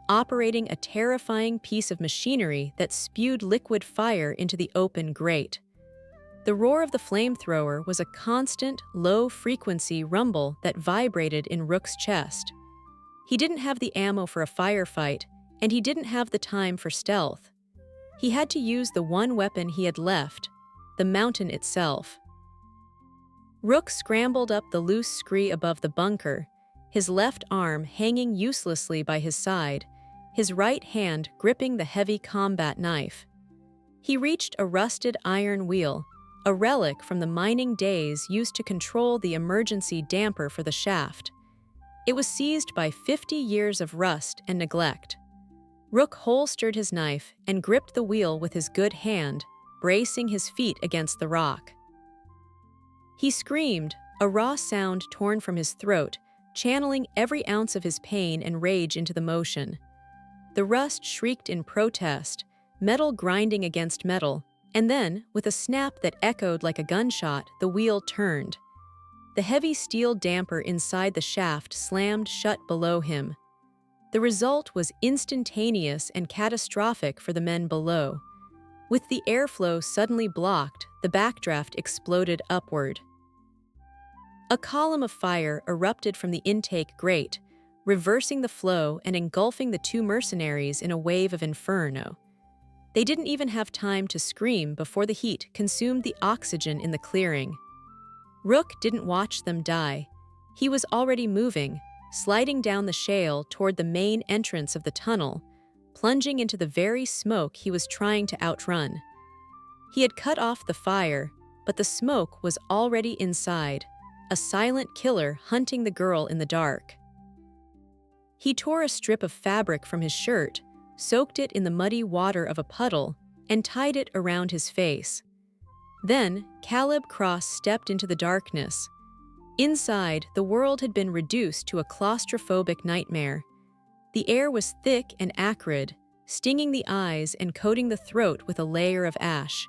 operating a terrifying piece of machinery that spewed liquid fire into the open grate. The roar of the flamethrower was a constant, low-frequency rumble that vibrated in Rook's chest. He didn't have the ammo for a firefight, and he didn't have the time for stealth. He had to use the one weapon he had left, the mountain itself. Rook scrambled up the loose scree above the bunker, his left arm hanging uselessly by his side, his right hand gripping the heavy combat knife. He reached a rusted iron wheel, a relic from the mining days used to control the emergency damper for the shaft. It was seized by 50 years of rust and neglect. Rook holstered his knife and gripped the wheel with his good hand, bracing his feet against the rock. He screamed, a raw sound torn from his throat, channeling every ounce of his pain and rage into the motion. The rust shrieked in protest, metal grinding against metal, and then, with a snap that echoed like a gunshot, the wheel turned. The heavy steel damper inside the shaft slammed shut below him. The result was instantaneous and catastrophic for the men below. With the airflow suddenly blocked, the backdraft exploded upward. A column of fire erupted from the intake grate, reversing the flow and engulfing the 2 mercenaries in a wave of inferno. They didn't even have time to scream before the heat consumed the oxygen in the clearing. Rook didn't watch them die. He was already moving, sliding down the shale toward the main entrance of the tunnel, plunging into the very smoke he was trying to outrun. He had cut off the fire, but the smoke was already inside, a silent killer hunting the girl in the dark. He tore a strip of fabric from his shirt, soaked it in the muddy water of a puddle, and tied it around his face. Then, Caleb Cross stepped into the darkness. Inside, the world had been reduced to a claustrophobic nightmare. The air was thick and acrid, stinging the eyes and coating the throat with a layer of ash.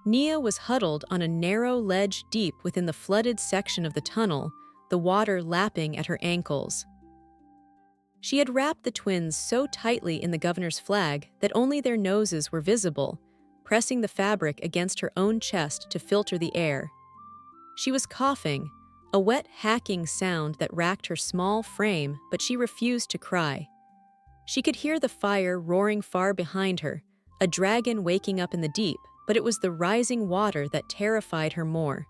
Nia was huddled on a narrow ledge deep within the flooded section of the tunnel, the water lapping at her ankles. She had wrapped the twins so tightly in the governor's flag that only their noses were visible, pressing the fabric against her own chest to filter the air. She was coughing, a wet hacking sound that racked her small frame, but she refused to cry. She could hear the fire roaring far behind her, a dragon waking up in the deep, but it was the rising water that terrified her more.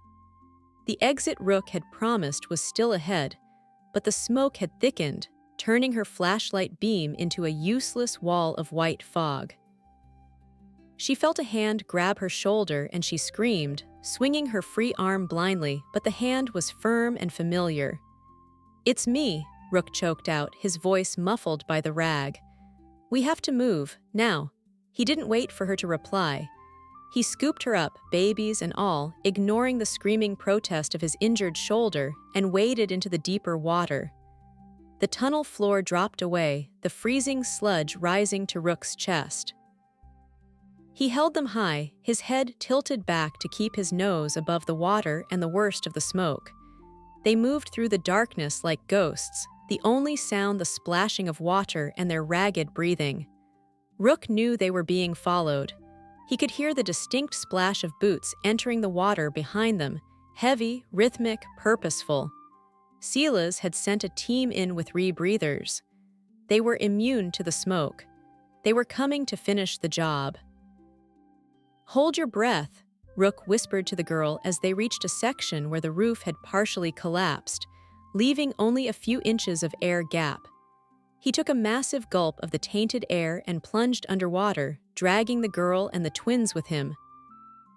The exit Rook had promised was still ahead, but the smoke had thickened, turning her flashlight beam into a useless wall of white fog. She felt a hand grab her shoulder and she screamed, swinging her free arm blindly, but the hand was firm and familiar. "It's me," Rook choked out, his voice muffled by the rag. "We have to move, now." He didn't wait for her to reply. He scooped her up, babies and all, ignoring the screaming protest of his injured shoulder, and waded into the deeper water. The tunnel floor dropped away, the freezing sludge rising to Rook's chest. He held them high, his head tilted back to keep his nose above the water and the worst of the smoke. They moved through the darkness like ghosts, the only sound the splashing of water and their ragged breathing. Rook knew they were being followed. He could hear the distinct splash of boots entering the water behind them, heavy, rhythmic, purposeful. Sila's had sent a team in with rebreathers. They were immune to the smoke. They were coming to finish the job. "Hold your breath," Rook whispered to the girl as they reached a section where the roof had partially collapsed, leaving only a few inches of air gap. He took a massive gulp of the tainted air and plunged underwater, dragging the girl and the twins with him.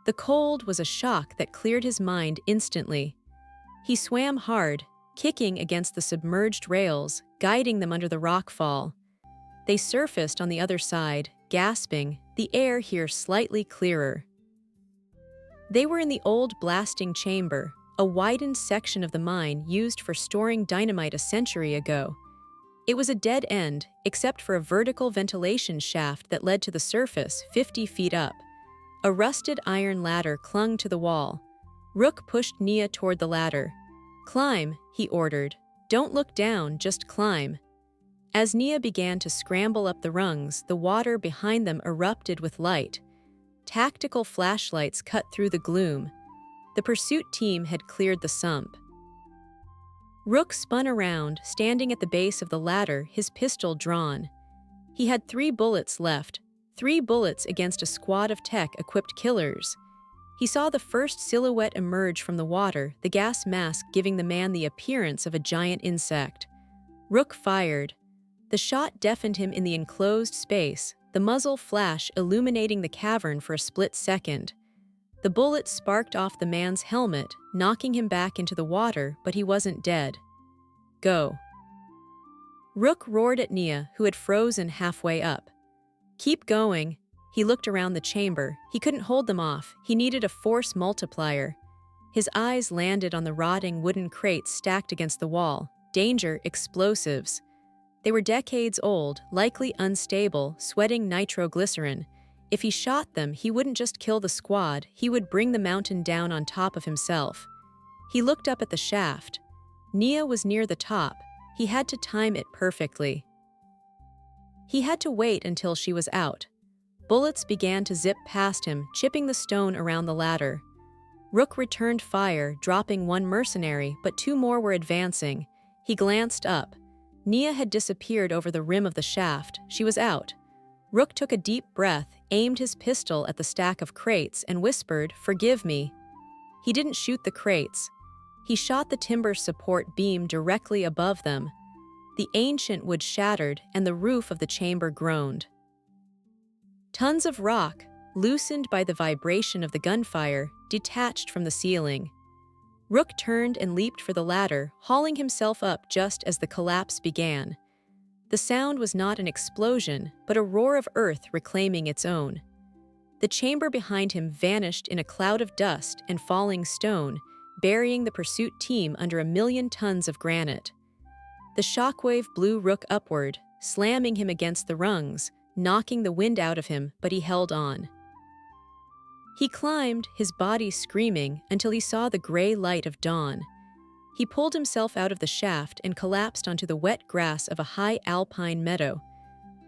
The cold was a shock that cleared his mind instantly. He swam hard, kicking against the submerged rails, guiding them under the rock fall. They surfaced on the other side, gasping, the air here slightly clearer. They were in the old blasting chamber, a widened section of the mine used for storing dynamite a century ago. It was a dead end, except for a vertical ventilation shaft that led to the surface 50 feet up. A rusted iron ladder clung to the wall. Rook pushed Nia toward the ladder. "Climb," he ordered. "Don't look down, just climb." As Nia began to scramble up the rungs, the water behind them erupted with light. Tactical flashlights cut through the gloom. The pursuit team had cleared the sump. Rook spun around, standing at the base of the ladder, his pistol drawn. He had 3 bullets left, 3 bullets against a squad of tech-equipped killers. He saw the first silhouette emerge from the water, the gas mask giving the man the appearance of a giant insect. Rook fired. The shot deafened him in the enclosed space, the muzzle flash illuminating the cavern for a split second. The bullet sparked off the man's helmet, knocking him back into the water, but he wasn't dead. "Go." Rook roared at Nia, who had frozen halfway up. "Keep going." He looked around the chamber. He couldn't hold them off. He needed a force multiplier. His eyes landed on the rotting wooden crates stacked against the wall. Danger, explosives. They were decades old, likely unstable, sweating nitroglycerin. If he shot them, he wouldn't just kill the squad, he would bring the mountain down on top of himself. He looked up at the shaft. Nia was near the top. He had to time it perfectly. He had to wait until she was out. Bullets began to zip past him, chipping the stone around the ladder. Rook returned fire, dropping 1 mercenary, but 2 more were advancing. He glanced up. Nia had disappeared over the rim of the shaft. She was out. Rook took a deep breath, aimed his pistol at the stack of crates, and whispered, "Forgive me." He didn't shoot the crates. He shot the timber support beam directly above them. The ancient wood shattered, and the roof of the chamber groaned. Tons of rock, loosened by the vibration of the gunfire, detached from the ceiling. Rook turned and leaped for the ladder, hauling himself up just as the collapse began. The sound was not an explosion, but a roar of earth reclaiming its own. The chamber behind him vanished in a cloud of dust and falling stone, burying the pursuit team under 1,000,000 tons of granite. The shockwave blew Rook upward, slamming him against the rungs, knocking the wind out of him, but he held on. He climbed, his body screaming, until he saw the gray light of dawn. He pulled himself out of the shaft and collapsed onto the wet grass of a high alpine meadow.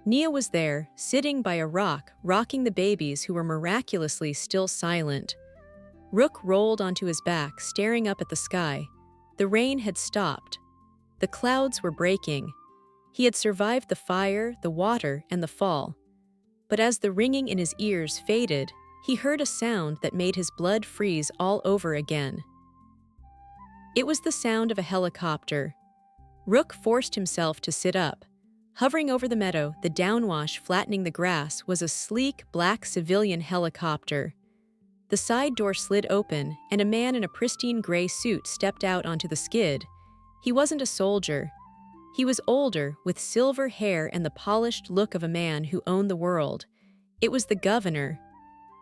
Nia was there, sitting by a rock, rocking the babies who were miraculously still silent. Rook rolled onto his back, staring up at the sky. The rain had stopped. The clouds were breaking. He had survived the fire, the water, and the fall. But as the ringing in his ears faded, he heard a sound that made his blood freeze all over again. It was the sound of a helicopter. Rook forced himself to sit up. Hovering over the meadow, the downwash flattening the grass, was a sleek, black civilian helicopter. The side door slid open, and a man in a pristine gray suit stepped out onto the skid. He wasn't a soldier. He was older, with silver hair and the polished look of a man who owned the world. It was the governor.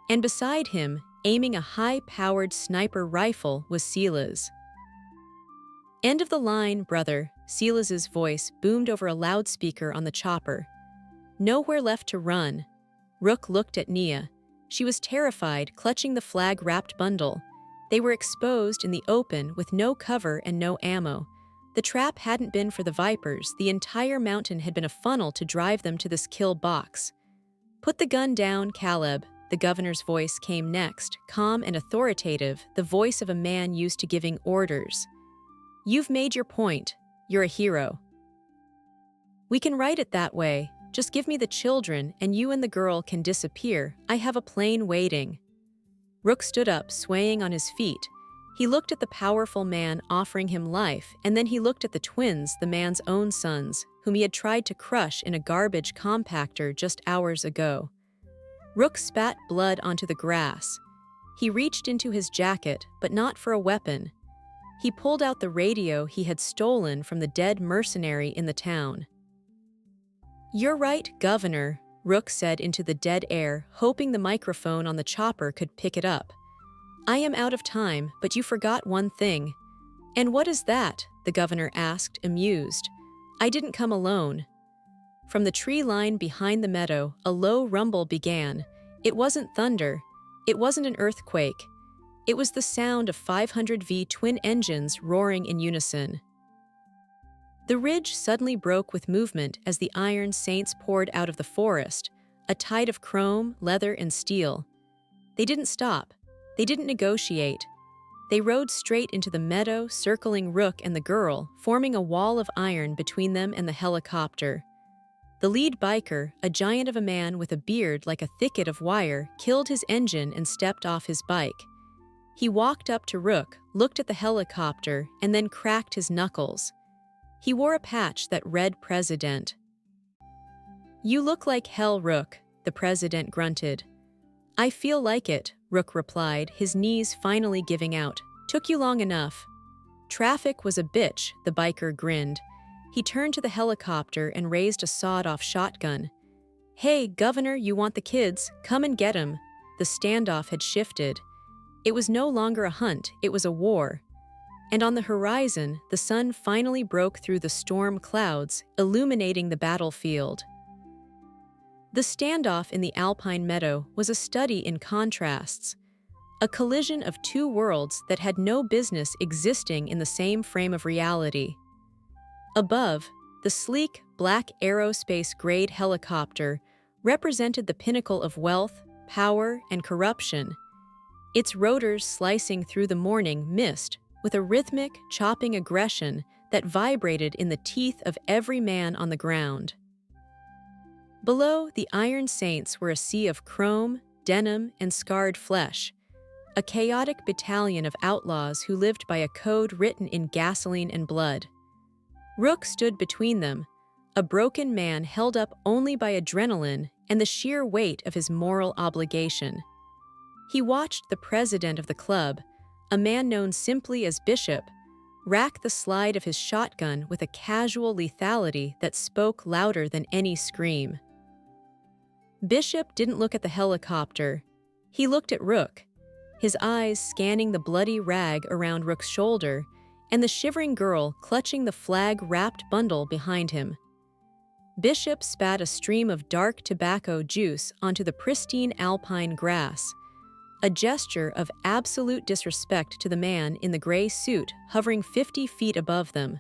And beside him, aiming a high-powered sniper rifle, was Silas. "End of the line, brother," Silas's voice boomed over a loudspeaker on the chopper. "Nowhere left to run." Rook looked at Nia. She was terrified, clutching the flag-wrapped bundle. They were exposed in the open with no cover and no ammo. The trap hadn't been for the Vipers, the entire mountain had been a funnel to drive them to this kill box. "Put the gun down, Caleb," the governor's voice came next, calm and authoritative, the voice of a man used to giving orders. "You've made your point. You're a hero." "We can write it that way. Just give me the children, and you and the girl can disappear. I have a plane waiting." Rook stood up, swaying on his feet. He looked at the powerful man offering him life, and then he looked at the twins, the man's own sons, whom he had tried to crush in a garbage compactor just hours ago. Rook spat blood onto the grass. He reached into his jacket, but not for a weapon. He pulled out the radio he had stolen from the dead mercenary in the town. "You're right, Governor," Rook said into the dead air, hoping the microphone on the chopper could pick it up. "I am out of time, but you forgot one thing." "And what is that?" the governor asked, amused. "I didn't come alone." From the tree line behind the meadow, a low rumble began. It wasn't thunder. It wasn't an earthquake. It was the sound of 500V twin engines roaring in unison. The ridge suddenly broke with movement as the Iron Saints poured out of the forest, a tide of chrome, leather, and steel. They didn't stop. They didn't negotiate. They rode straight into the meadow, circling Rook and the girl, forming a wall of iron between them and the helicopter. The lead biker, a giant of a man with a beard like a thicket of wire, killed his engine and stepped off his bike. He walked up to Rook, looked at the helicopter, and then cracked his knuckles. He wore a patch that read President. "You look like hell, Rook," the president grunted. "I feel like it," Rook replied, his knees finally giving out. "Took you long enough." "Traffic was a bitch," the biker grinned. He turned to the helicopter and raised a sawed-off shotgun. "Hey, Governor, you want the kids? Come and get 'em." The standoff had shifted. It was no longer a hunt, it was a war. And on the horizon, the sun finally broke through the storm clouds, illuminating the battlefield. The standoff in the alpine meadow was a study in contrasts, a collision of two worlds that had no business existing in the same frame of reality. Above, the sleek, black aerospace-grade helicopter represented the pinnacle of wealth, power, and corruption, its rotors slicing through the morning mist with a rhythmic, chopping aggression that vibrated in the teeth of every man on the ground. Below, the Iron Saints were a sea of chrome, denim, and scarred flesh, a chaotic battalion of outlaws who lived by a code written in gasoline and blood. Rook stood between them, a broken man held up only by adrenaline and the sheer weight of his moral obligation. He watched the president of the club, a man known simply as Bishop, rack the slide of his shotgun with a casual lethality that spoke louder than any scream. Bishop didn't look at the helicopter. He looked at Rook, his eyes scanning the bloody rag around Rook's shoulder and the shivering girl clutching the flag-wrapped bundle behind him. Bishop spat a stream of dark tobacco juice onto the pristine alpine grass, a gesture of absolute disrespect to the man in the gray suit hovering 50 feet above them.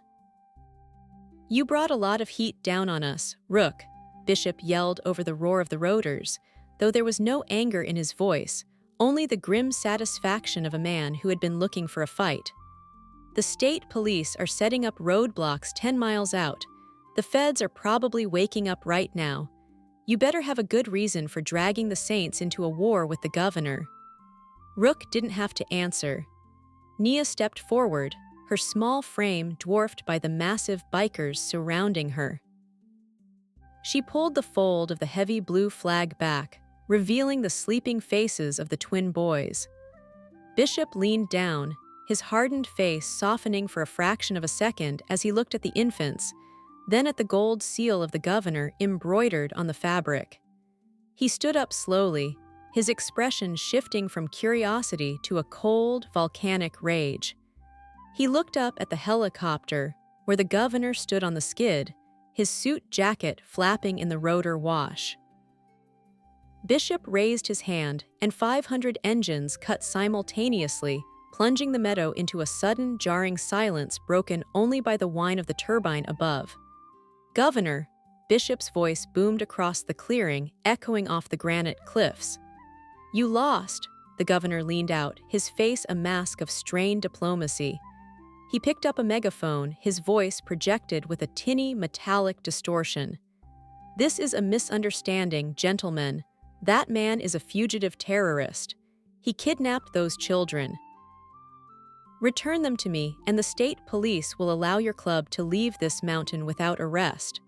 "You brought a lot of heat down on us, Rook," Bishop yelled over the roar of the rotors, though there was no anger in his voice, only the grim satisfaction of a man who had been looking for a fight. "The state police are setting up roadblocks 10 miles out. The feds are probably waking up right now. You better have a good reason for dragging the Saints into a war with the governor." Rook didn't have to answer. Nia stepped forward, her small frame dwarfed by the massive bikers surrounding her. She pulled the fold of the heavy blue flag back, revealing the sleeping faces of the twin boys. Bishop leaned down, his hardened face softening for a fraction of a second as he looked at the infants, then at the gold seal of the governor embroidered on the fabric. He stood up slowly, his expression shifting from curiosity to a cold, volcanic rage. He looked up at the helicopter, where the governor stood on the skid, his suit jacket flapping in the rotor wash. Bishop raised his hand, and 500 engines cut simultaneously, plunging the meadow into a sudden, jarring silence broken only by the whine of the turbine above. "Governor," Bishop's voice boomed across the clearing, echoing off the granite cliffs. "You lost," the governor leaned out, his face a mask of strained diplomacy. He picked up a megaphone, his voice projected with a tinny, metallic distortion. "This is a misunderstanding, gentlemen. That man is a fugitive terrorist. He kidnapped those children. Return them to me, and the state police will allow your club to leave this mountain without arrest.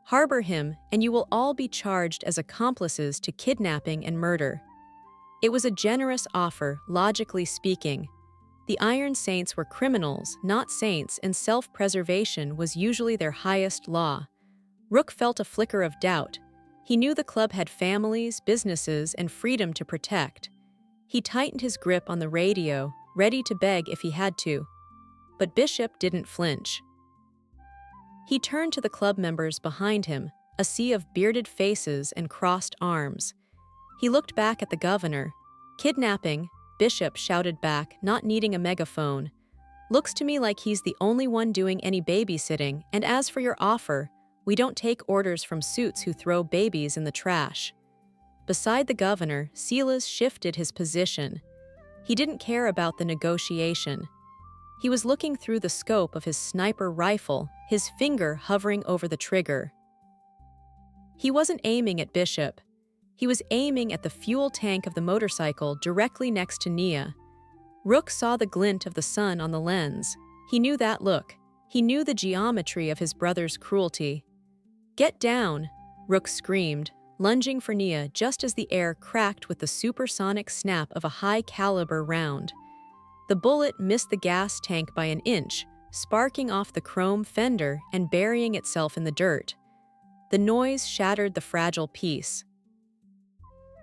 Harbor him, and you will all be charged as accomplices to kidnapping and murder." It was a generous offer, logically speaking. The Iron Saints were criminals, not saints, and self-preservation was usually their highest law. Rook felt a flicker of doubt. He knew the club had families, businesses, and freedom to protect. He tightened his grip on the radio, ready to beg if he had to. But Bishop didn't flinch. He turned to the club members behind him, a sea of bearded faces and crossed arms. He looked back at the governor. "Kidnapping," Bishop shouted back, not needing a megaphone. "Looks to me like he's the only one doing any babysitting, and as for your offer, we don't take orders from suits who throw babies in the trash." Beside the governor, Silas shifted his position. He didn't care about the negotiation. He was looking through the scope of his sniper rifle, his finger hovering over the trigger. He wasn't aiming at Bishop. He was aiming at the fuel tank of the motorcycle directly next to Nia. Rook saw the glint of the sun on the lens. He knew that look. He knew the geometry of his brother's cruelty. "Get down!" Rook screamed, lunging for Nia just as the air cracked with the supersonic snap of a high-caliber round. The bullet missed the gas tank by an inch, sparking off the chrome fender and burying itself in the dirt. The noise shattered the fragile piece.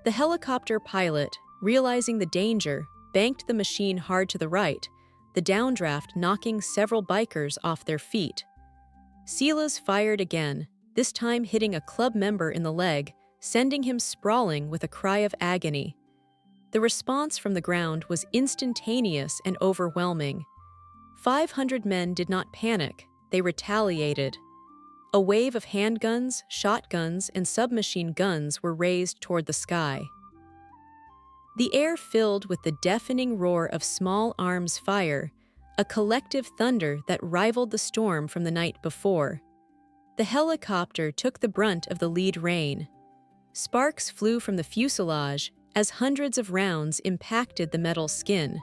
The helicopter pilot, realizing the danger, banked the machine hard to the right, the downdraft knocking several bikers off their feet. Silas fired again, this time hitting a club member in the leg, sending him sprawling with a cry of agony. The response from the ground was instantaneous and overwhelming. 500 men did not panic, they retaliated. A wave of handguns, shotguns, and submachine guns were raised toward the sky. The air filled with the deafening roar of small arms fire, a collective thunder that rivaled the storm from the night before. The helicopter took the brunt of the lead rain. Sparks flew from the fuselage as hundreds of rounds impacted the metal skin.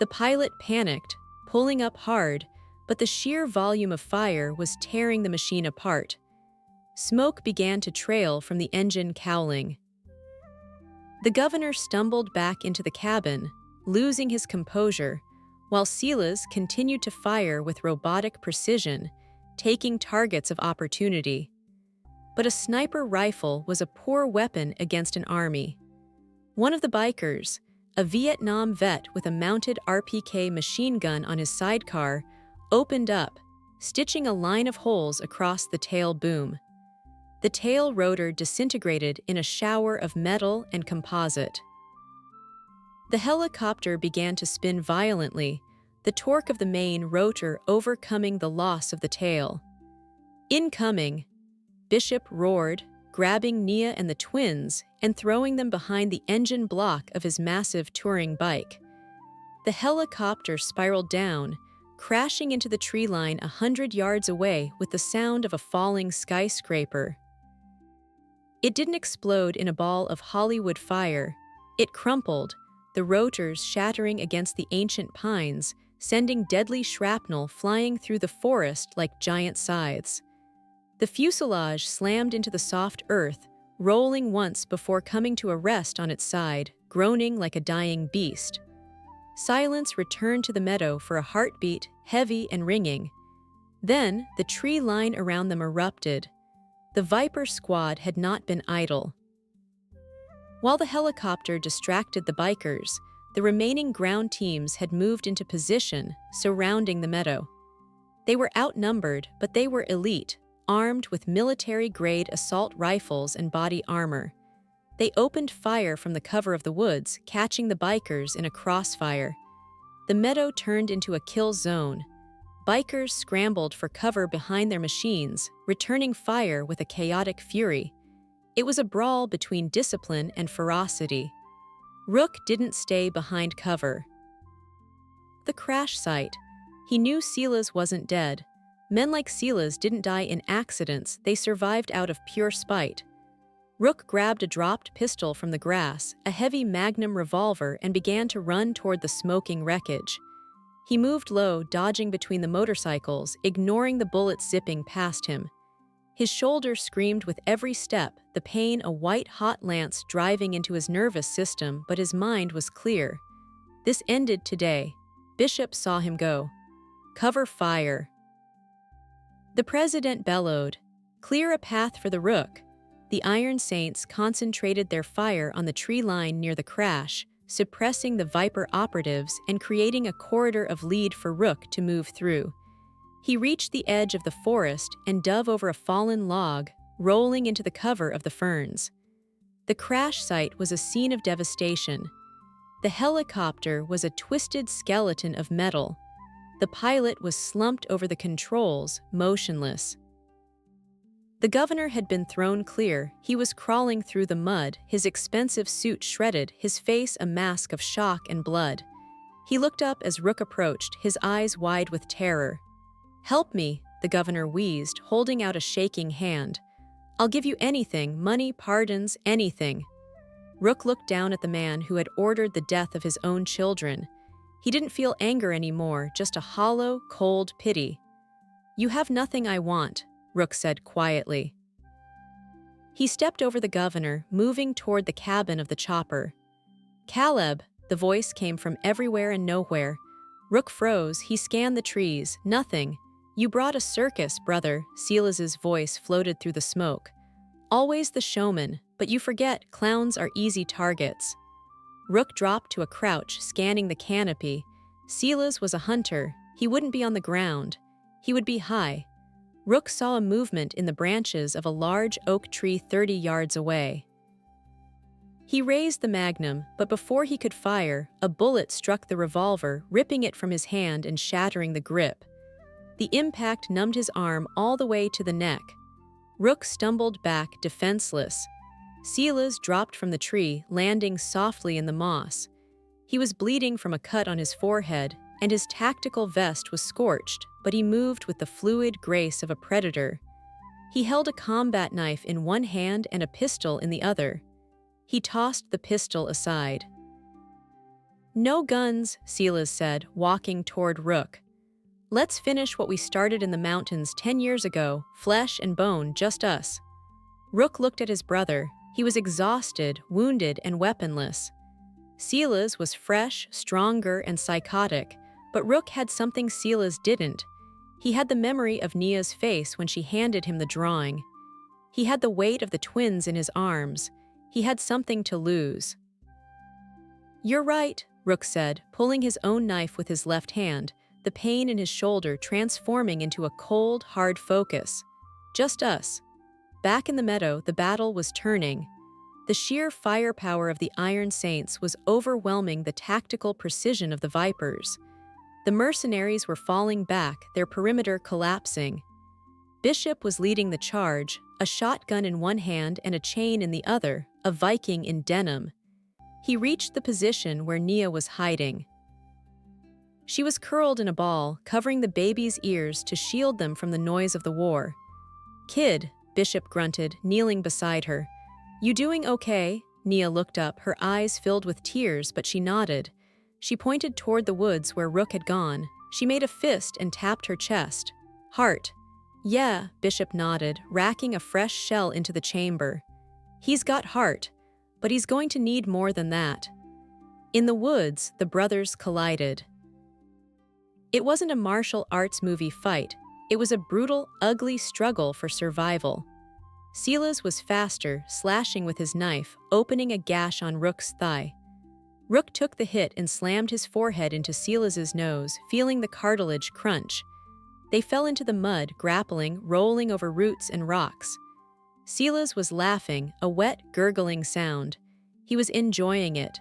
The pilot panicked, pulling up hard, but the sheer volume of fire was tearing the machine apart. Smoke began to trail from the engine cowling. The governor stumbled back into the cabin, losing his composure, while Silas continued to fire with robotic precision, taking targets of opportunity. But a sniper rifle was a poor weapon against an army. One of the bikers, a Vietnam vet with a mounted RPK machine gun on his sidecar, opened up, stitching a line of holes across the tail boom. The tail rotor disintegrated in a shower of metal and composite. The helicopter began to spin violently, the torque of the main rotor overcoming the loss of the tail. "Incoming!" Bishop roared, grabbing Nia and the twins and throwing them behind the engine block of his massive touring bike. The helicopter spiraled down, crashing into the tree line 100 yards away with the sound of a falling skyscraper. It didn't explode in a ball of Hollywood fire. It crumpled, the rotors shattering against the ancient pines, sending deadly shrapnel flying through the forest like giant scythes. The fuselage slammed into the soft earth, rolling once before coming to a rest on its side, groaning like a dying beast. Silence returned to the meadow for a heartbeat, heavy and ringing. Then, the tree line around them erupted. The Viper squad had not been idle. While the helicopter distracted the bikers, the remaining ground teams had moved into position, surrounding the meadow. They were outnumbered, but they were elite, armed with military-grade assault rifles and body armor. They opened fire from the cover of the woods, catching the bikers in a crossfire. The meadow turned into a kill zone. Bikers scrambled for cover behind their machines, returning fire with a chaotic fury. It was a brawl between discipline and ferocity. Rook didn't stay behind cover. The crash site. He knew Silas wasn't dead. Men like Silas didn't die in accidents, they survived out of pure spite. Rook grabbed a dropped pistol from the grass, a heavy Magnum revolver, and began to run toward the smoking wreckage. He moved low, dodging between the motorcycles, ignoring the bullets zipping past him. His shoulder screamed with every step, the pain a white-hot lance driving into his nervous system, but his mind was clear. This ended today. Bishop saw him go. "Cover fire." The president bellowed, "Clear a path for the Rook." The Iron Saints concentrated their fire on the tree line near the crash, suppressing the Viper operatives and creating a corridor of lead for Rook to move through. He reached the edge of the forest and dove over a fallen log, rolling into the cover of the ferns. The crash site was a scene of devastation. The helicopter was a twisted skeleton of metal. The pilot was slumped over the controls, motionless. The governor had been thrown clear. He was crawling through the mud, his expensive suit shredded, his face a mask of shock and blood. He looked up as Rook approached, his eyes wide with terror. "Help me," the governor wheezed, holding out a shaking hand. "I'll give you anything, money, pardons, anything." Rook looked down at the man who had ordered the death of his own children. He didn't feel anger anymore, just a hollow, cold pity. "You have nothing I want," Rook said quietly. He stepped over the governor, moving toward the cabin of the chopper. "Caleb," the voice came from everywhere and nowhere. Rook froze, he scanned the trees. "Nothing. You brought a circus, brother," Silas's voice floated through the smoke. "Always the showman, but you forget clowns are easy targets." Rook dropped to a crouch, scanning the canopy. Silas was a hunter. He wouldn't be on the ground. He would be high. Rook saw a movement in the branches of a large oak tree 30 yards away. He raised the Magnum, but before he could fire, a bullet struck the revolver, ripping it from his hand and shattering the grip. The impact numbed his arm all the way to the neck. Rook stumbled back, defenseless. Silas dropped from the tree, landing softly in the moss. He was bleeding from a cut on his forehead, and his tactical vest was scorched, but he moved with the fluid grace of a predator. He held a combat knife in one hand and a pistol in the other. He tossed the pistol aside. "No guns," Silas said, walking toward Rook. "Let's finish what we started in the mountains 10 years ago, flesh and bone, just us." Rook looked at his brother. He was exhausted, wounded, and weaponless. Silas was fresh, stronger, and psychotic, but Rook had something Silas didn't. He had the memory of Nia's face when she handed him the drawing. He had the weight of the twins in his arms. He had something to lose. "You're right," Rook said, pulling his own knife with his left hand, the pain in his shoulder transforming into a cold, hard focus. "Just us." Back in the meadow, the battle was turning. The sheer firepower of the Iron Saints was overwhelming the tactical precision of the Vipers. The mercenaries were falling back, their perimeter collapsing. Bishop was leading the charge, a shotgun in one hand and a chain in the other, a Viking in denim. He reached the position where Nia was hiding. She was curled in a ball, covering the baby's ears to shield them from the noise of the war. "Kid," Bishop grunted, kneeling beside her. "You doing okay?" Nia looked up, her eyes filled with tears, but she nodded. She pointed toward the woods where Rook had gone. She made a fist and tapped her chest. "Heart." "Yeah," Bishop nodded, racking a fresh shell into the chamber. "He's got heart, but he's going to need more than that." In the woods, the brothers collided. It wasn't a martial arts movie fight. It was a brutal, ugly struggle for survival. Silas was faster, slashing with his knife, opening a gash on Rook's thigh. Rook took the hit and slammed his forehead into Silas's nose, feeling the cartilage crunch. They fell into the mud, grappling, rolling over roots and rocks. Silas was laughing, a wet, gurgling sound. He was enjoying it.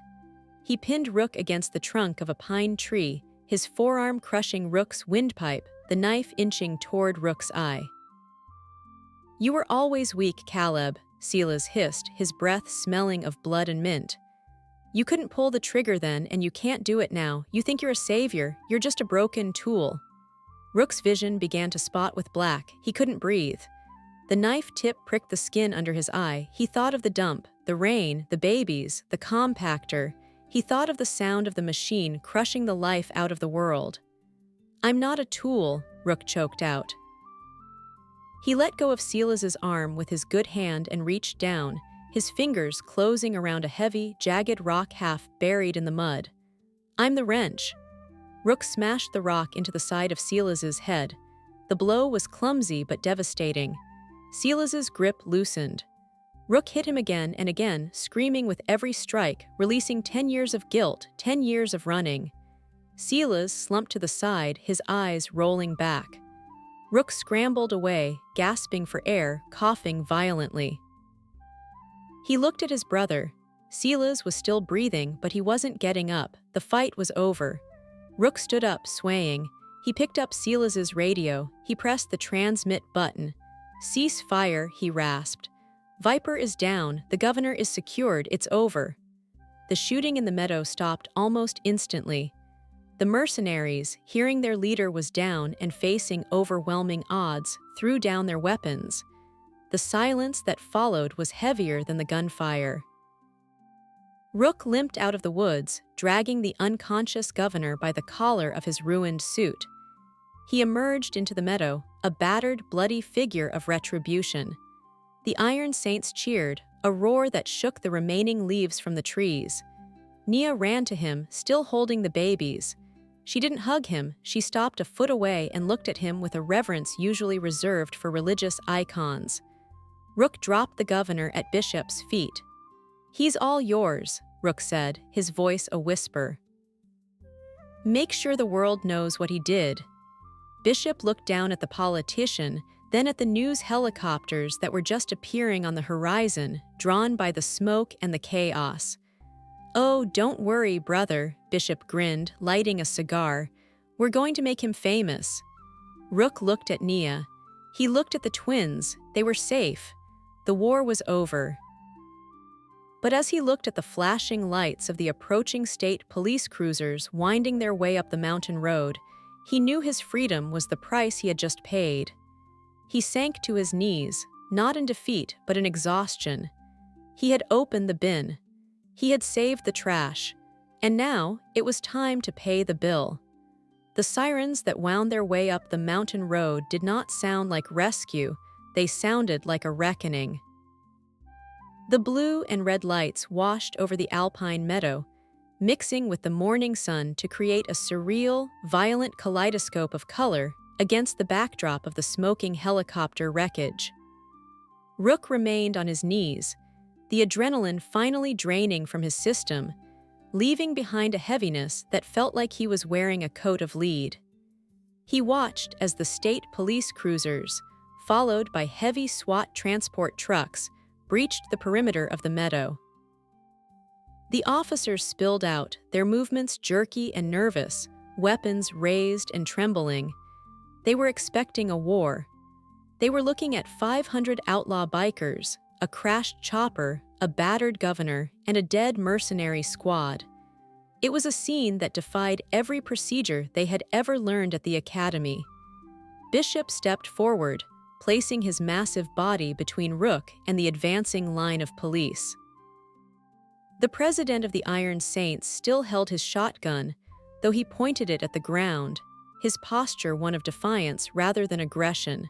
He pinned Rook against the trunk of a pine tree, his forearm crushing Rook's windpipe, the knife inching toward Rook's eye. "You were always weak, Caleb," Silas hissed, his breath smelling of blood and mint. "You couldn't pull the trigger then, and you can't do it now. You think you're a savior. You're just a broken tool." Rook's vision began to spot with black. He couldn't breathe. The knife tip pricked the skin under his eye. He thought of the dump, the rain, the babies, the compactor. He thought of the sound of the machine crushing the life out of the world. "I'm not a tool," Rook choked out. He let go of Silas's arm with his good hand and reached down, his fingers closing around a heavy, jagged rock half buried in the mud. "I'm the wrench." Rook smashed the rock into the side of Silas's head. The blow was clumsy but devastating. Silas's grip loosened. Rook hit him again and again, screaming with every strike, releasing 10 years of guilt, 10 years of running. Silas slumped to the side, his eyes rolling back. Rook scrambled away, gasping for air, coughing violently. He looked at his brother. Silas was still breathing, but he wasn't getting up. The fight was over. Rook stood up, swaying. He picked up Silas's radio. He pressed the transmit button. "Cease fire," he rasped. "Viper is down. The governor is secured. It's over." The shooting in the meadow stopped almost instantly. The mercenaries, hearing their leader was down and facing overwhelming odds, threw down their weapons. The silence that followed was heavier than the gunfire. Rook limped out of the woods, dragging the unconscious governor by the collar of his ruined suit. He emerged into the meadow, a battered, bloody figure of retribution. The Iron Saints cheered, a roar that shook the remaining leaves from the trees. Nia ran to him, still holding the babies. She didn't hug him, she stopped a foot away and looked at him with a reverence usually reserved for religious icons. Rook dropped the governor at Bishop's feet. "He's all yours," Rook said, his voice a whisper. "Make sure the world knows what he did." Bishop looked down at the politician, then at the news helicopters that were just appearing on the horizon, drawn by the smoke and the chaos. "Oh, don't worry, brother," Bishop grinned, lighting a cigar. "We're going to make him famous." Rook looked at Nia. He looked at the twins. They were safe. The war was over. But as he looked at the flashing lights of the approaching state police cruisers winding their way up the mountain road, he knew his freedom was the price he had just paid. He sank to his knees, not in defeat but in exhaustion. He had opened the bin. He had saved the trash. And now it was time to pay the bill. The sirens that wound their way up the mountain road did not sound like rescue, they sounded like a reckoning. The blue and red lights washed over the alpine meadow, mixing with the morning sun to create a surreal, violent kaleidoscope of color against the backdrop of the smoking helicopter wreckage. Rook remained on his knees, the adrenaline finally draining from his system, leaving behind a heaviness that felt like he was wearing a coat of lead. He watched as the state police cruisers, followed by heavy SWAT transport trucks, breached the perimeter of the meadow. The officers spilled out, their movements jerky and nervous, weapons raised and trembling. They were expecting a war. They were looking at 500 outlaw bikers, a crashed chopper, a battered governor, and a dead mercenary squad. It was a scene that defied every procedure they had ever learned at the academy. Bishop stepped forward, placing his massive body between Rook and the advancing line of police. The president of the Iron Saints still held his shotgun, though he pointed it at the ground, his posture one of defiance rather than aggression.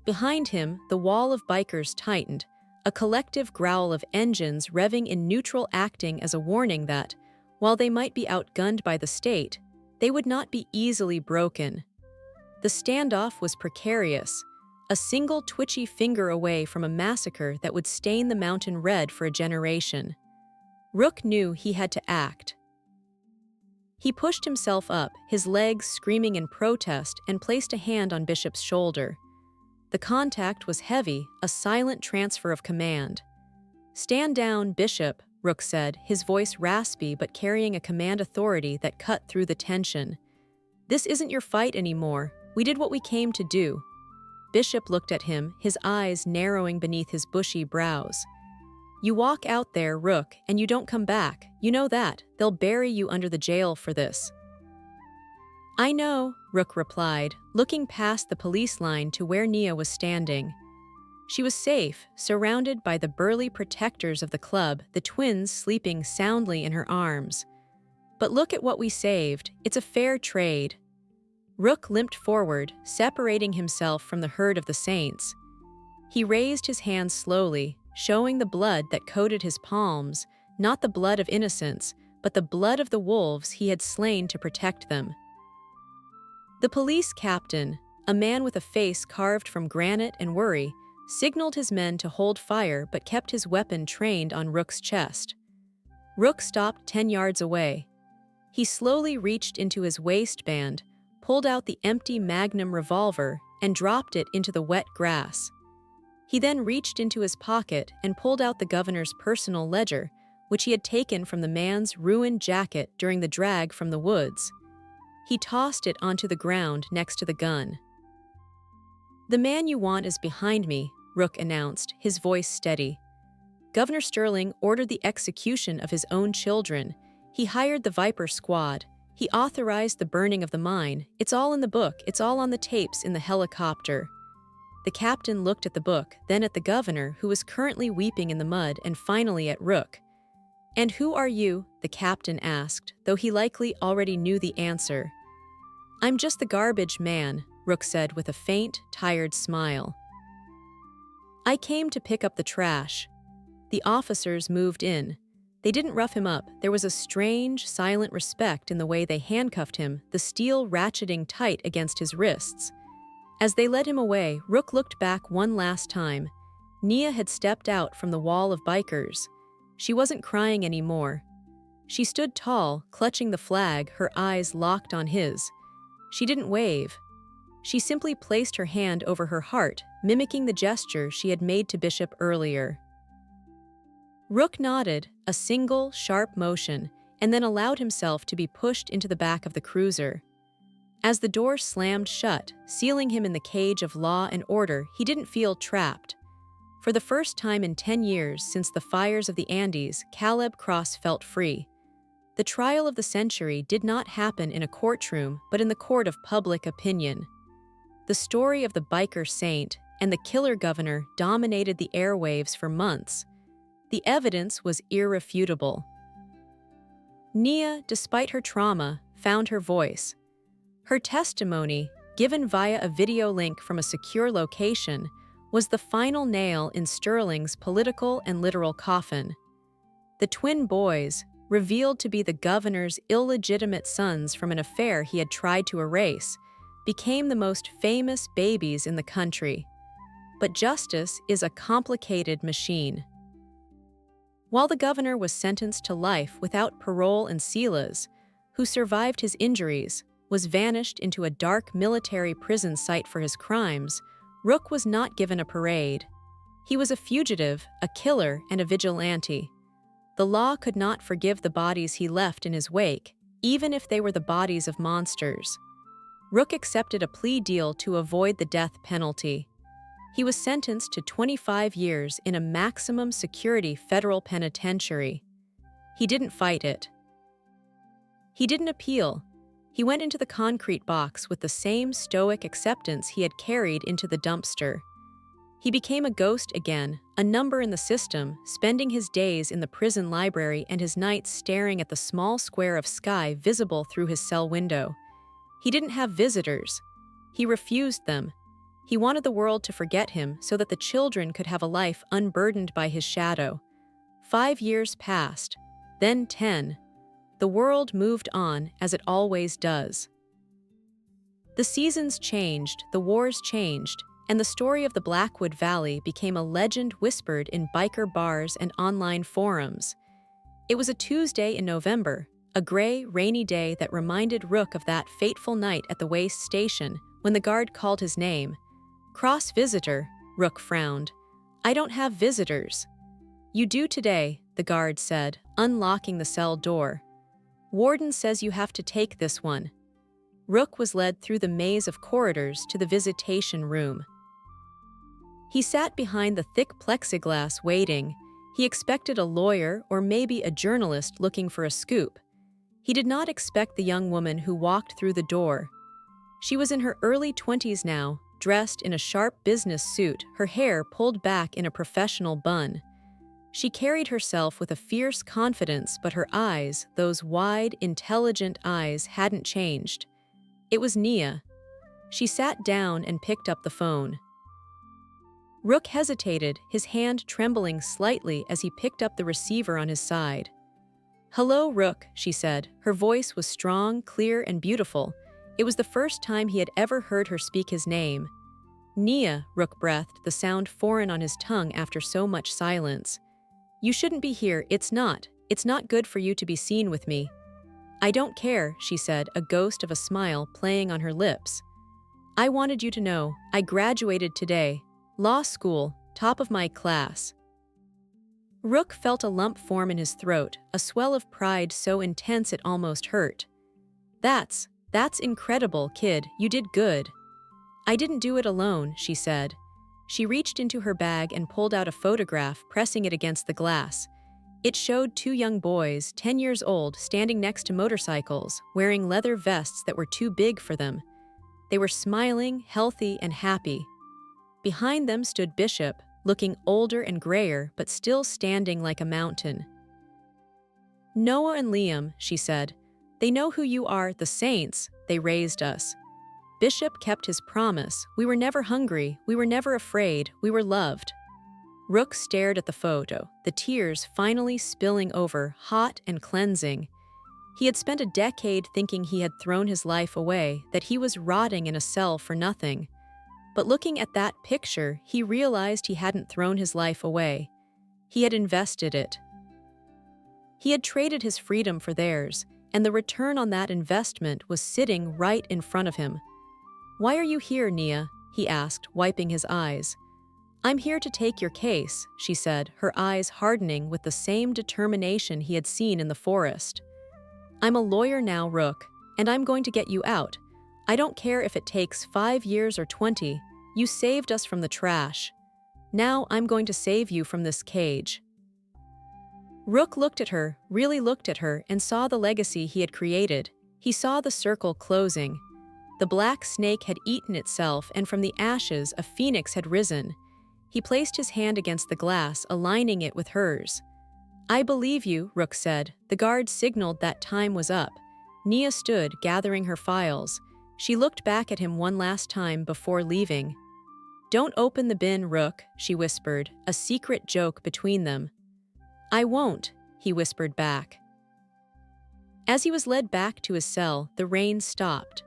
Behind him, the wall of bikers tightened, a collective growl of engines revving in neutral acting as a warning that, while they might be outgunned by the state, they would not be easily broken. The standoff was precarious, a single twitchy finger away from a massacre that would stain the mountain red for a generation. Rook knew he had to act. He pushed himself up, his legs screaming in protest, and placed a hand on Bishop's shoulder. The contact was heavy, a silent transfer of command. "Stand down, Bishop," Rook said, his voice raspy but carrying a command authority that cut through the tension. "This isn't your fight anymore. We did what we came to do." Bishop looked at him, his eyes narrowing beneath his bushy brows. "You walk out there, Rook, and you don't come back. You know that. They'll bury you under the jail for this." "I know," Rook replied, looking past the police line to where Nia was standing. She was safe, surrounded by the burly protectors of the club, the twins sleeping soundly in her arms. "But look at what we saved. It's a fair trade." Rook limped forward, separating himself from the herd of the Saints. He raised his hands slowly, showing the blood that coated his palms, not the blood of innocence, but the blood of the wolves he had slain to protect them. The police captain, a man with a face carved from granite and worry, signaled his men to hold fire but kept his weapon trained on Rook's chest. Rook stopped 10 yards away. He slowly reached into his waistband, pulled out the empty Magnum revolver, and dropped it into the wet grass. He then reached into his pocket and pulled out the governor's personal ledger, which he had taken from the man's ruined jacket during the drag from the woods. He tossed it onto the ground next to the gun. "The man you want is behind me," Rook announced, his voice steady. "Governor Sterling ordered the execution of his own children. He hired the Viper Squad. He authorized the burning of the mine. It's all in the book. It's all on the tapes in the helicopter." The captain looked at the book, then at the governor, who was currently weeping in the mud, and finally at Rook. "And who are you?" the captain asked, though he likely already knew the answer. "I'm just the garbage man," Rook said with a faint, tired smile. "I came to pick up the trash." The officers moved in. They didn't rough him up. There was a strange, silent respect in the way they handcuffed him, the steel ratcheting tight against his wrists. As they led him away, Rook looked back one last time. Nia had stepped out from the wall of bikers. She wasn't crying anymore. She stood tall, clutching the flag, her eyes locked on his. She didn't wave. She simply placed her hand over her heart, mimicking the gesture she had made to Bishop earlier. Rook nodded, a single, sharp motion, and then allowed himself to be pushed into the back of the cruiser. As the door slammed shut, sealing him in the cage of law and order, he didn't feel trapped. For the first time in 10 years since the fires of the Andes, Caleb Cross felt free. The trial of the century did not happen in a courtroom, but in the court of public opinion. The story of the biker saint and the killer governor dominated the airwaves for months. The evidence was irrefutable. Nia, despite her trauma, found her voice. Her testimony, given via a video link from a secure location, was the final nail in Sterling's political and literal coffin. The twin boys, revealed to be the governor's illegitimate sons from an affair he had tried to erase, became the most famous babies in the country. But justice is a complicated machine. While the governor was sentenced to life without parole, and Silas, who survived his injuries, was vanished into a dark military prison site for his crimes, Rook was not given a parade. He was a fugitive, a killer, and a vigilante. The law could not forgive the bodies he left in his wake, even if they were the bodies of monsters. Rook accepted a plea deal to avoid the death penalty. He was sentenced to 25 years in a maximum security federal penitentiary. He didn't fight it. He didn't appeal. He went into the concrete box with the same stoic acceptance he had carried into the dumpster. He became a ghost again, a number in the system, spending his days in the prison library and his nights staring at the small square of sky visible through his cell window. He didn't have visitors. He refused them. He wanted the world to forget him so that the children could have a life unburdened by his shadow. 5 years passed, then 10. The world moved on, as it always does. The seasons changed, the wars changed, and the story of the Blackwood Valley became a legend whispered in biker bars and online forums. It was a Tuesday in November, a gray, rainy day that reminded Rook of that fateful night at the waste station when the guard called his name. "Cross visitor," Rook frowned. "I don't have visitors." "You do today," the guard said, unlocking the cell door. "Warden says you have to take this one." Rook was led through the maze of corridors to the visitation room. He sat behind the thick plexiglass waiting. He expected a lawyer or maybe a journalist looking for a scoop. He did not expect the young woman who walked through the door. She was in her early 20s now, dressed in a sharp business suit, her hair pulled back in a professional bun. She carried herself with a fierce confidence, but her eyes, those wide, intelligent eyes, hadn't changed. It was Nia. She sat down and picked up the phone. Rook hesitated, his hand trembling slightly as he picked up the receiver on his side. "Hello, Rook," she said. Her voice was strong, clear, and beautiful. It was the first time he had ever heard her speak his name. "Nia," Rook breathed, the sound foreign on his tongue after so much silence. "You shouldn't be here, it's not good for you to be seen with me." "I don't care," she said, a ghost of a smile playing on her lips. "I wanted you to know, I graduated today. Law school, top of my class." Rook felt a lump form in his throat, a swell of pride so intense it almost hurt. That's incredible, kid, you did good." "I didn't do it alone," she said. She reached into her bag and pulled out a photograph, pressing it against the glass. It showed 2 young boys, 10 years old, standing next to motorcycles, wearing leather vests that were too big for them. They were smiling, healthy, and happy. Behind them stood Bishop, looking older and grayer, but still standing like a mountain. "Noah and Liam," she said. "They know who you are, the Saints. They raised us. Bishop kept his promise. We were never hungry, we were never afraid, we were loved." Rook stared at the photo, the tears finally spilling over, hot and cleansing. He had spent a decade thinking he had thrown his life away, that he was rotting in a cell for nothing. But looking at that picture, he realized he hadn't thrown his life away. He had invested it. He had traded his freedom for theirs, and the return on that investment was sitting right in front of him. "Why are you here, Nia?" he asked, wiping his eyes. "I'm here to take your case," she said, her eyes hardening with the same determination he had seen in the forest. "I'm a lawyer now, Rook, and I'm going to get you out. I don't care if it takes 5 years or 20. You saved us from the trash. Now I'm going to save you from this cage." Rook looked at her, really looked at her, and saw the legacy he had created. He saw the circle closing. The black snake had eaten itself, and from the ashes a phoenix had risen. He placed his hand against the glass, aligning it with hers. "I believe you," Rook said. The guard signaled that time was up. Nia stood, gathering her files. She looked back at him one last time before leaving. "Don't open the bin, Rook," she whispered, a secret joke between them. "I won't," he whispered back. As he was led back to his cell, the rain stopped.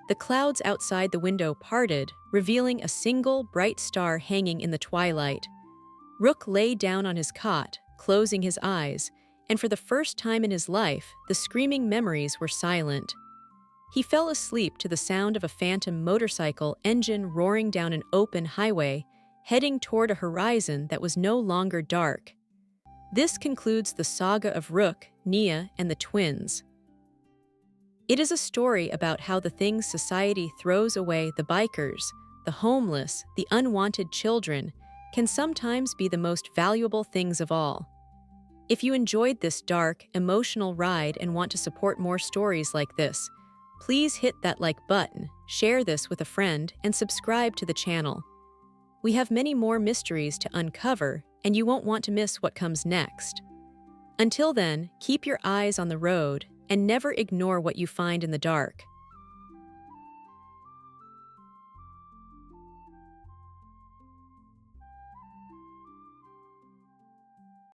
The clouds outside the window parted, revealing a single bright star hanging in the twilight. Rook lay down on his cot, closing his eyes, and for the first time in his life, the screaming memories were silent. He fell asleep to the sound of a phantom motorcycle engine roaring down an open highway, heading toward a horizon that was no longer dark. This concludes the saga of Rook, Nia, and the twins. It is a story about how the things society throws away, the bikers, the homeless, the unwanted children, can sometimes be the most valuable things of all. If you enjoyed this dark, emotional ride and want to support more stories like this, please hit that like button, share this with a friend, and subscribe to the channel. We have many more mysteries to uncover, and you won't want to miss what comes next. Until then, keep your eyes on the road and never ignore what you find in the dark.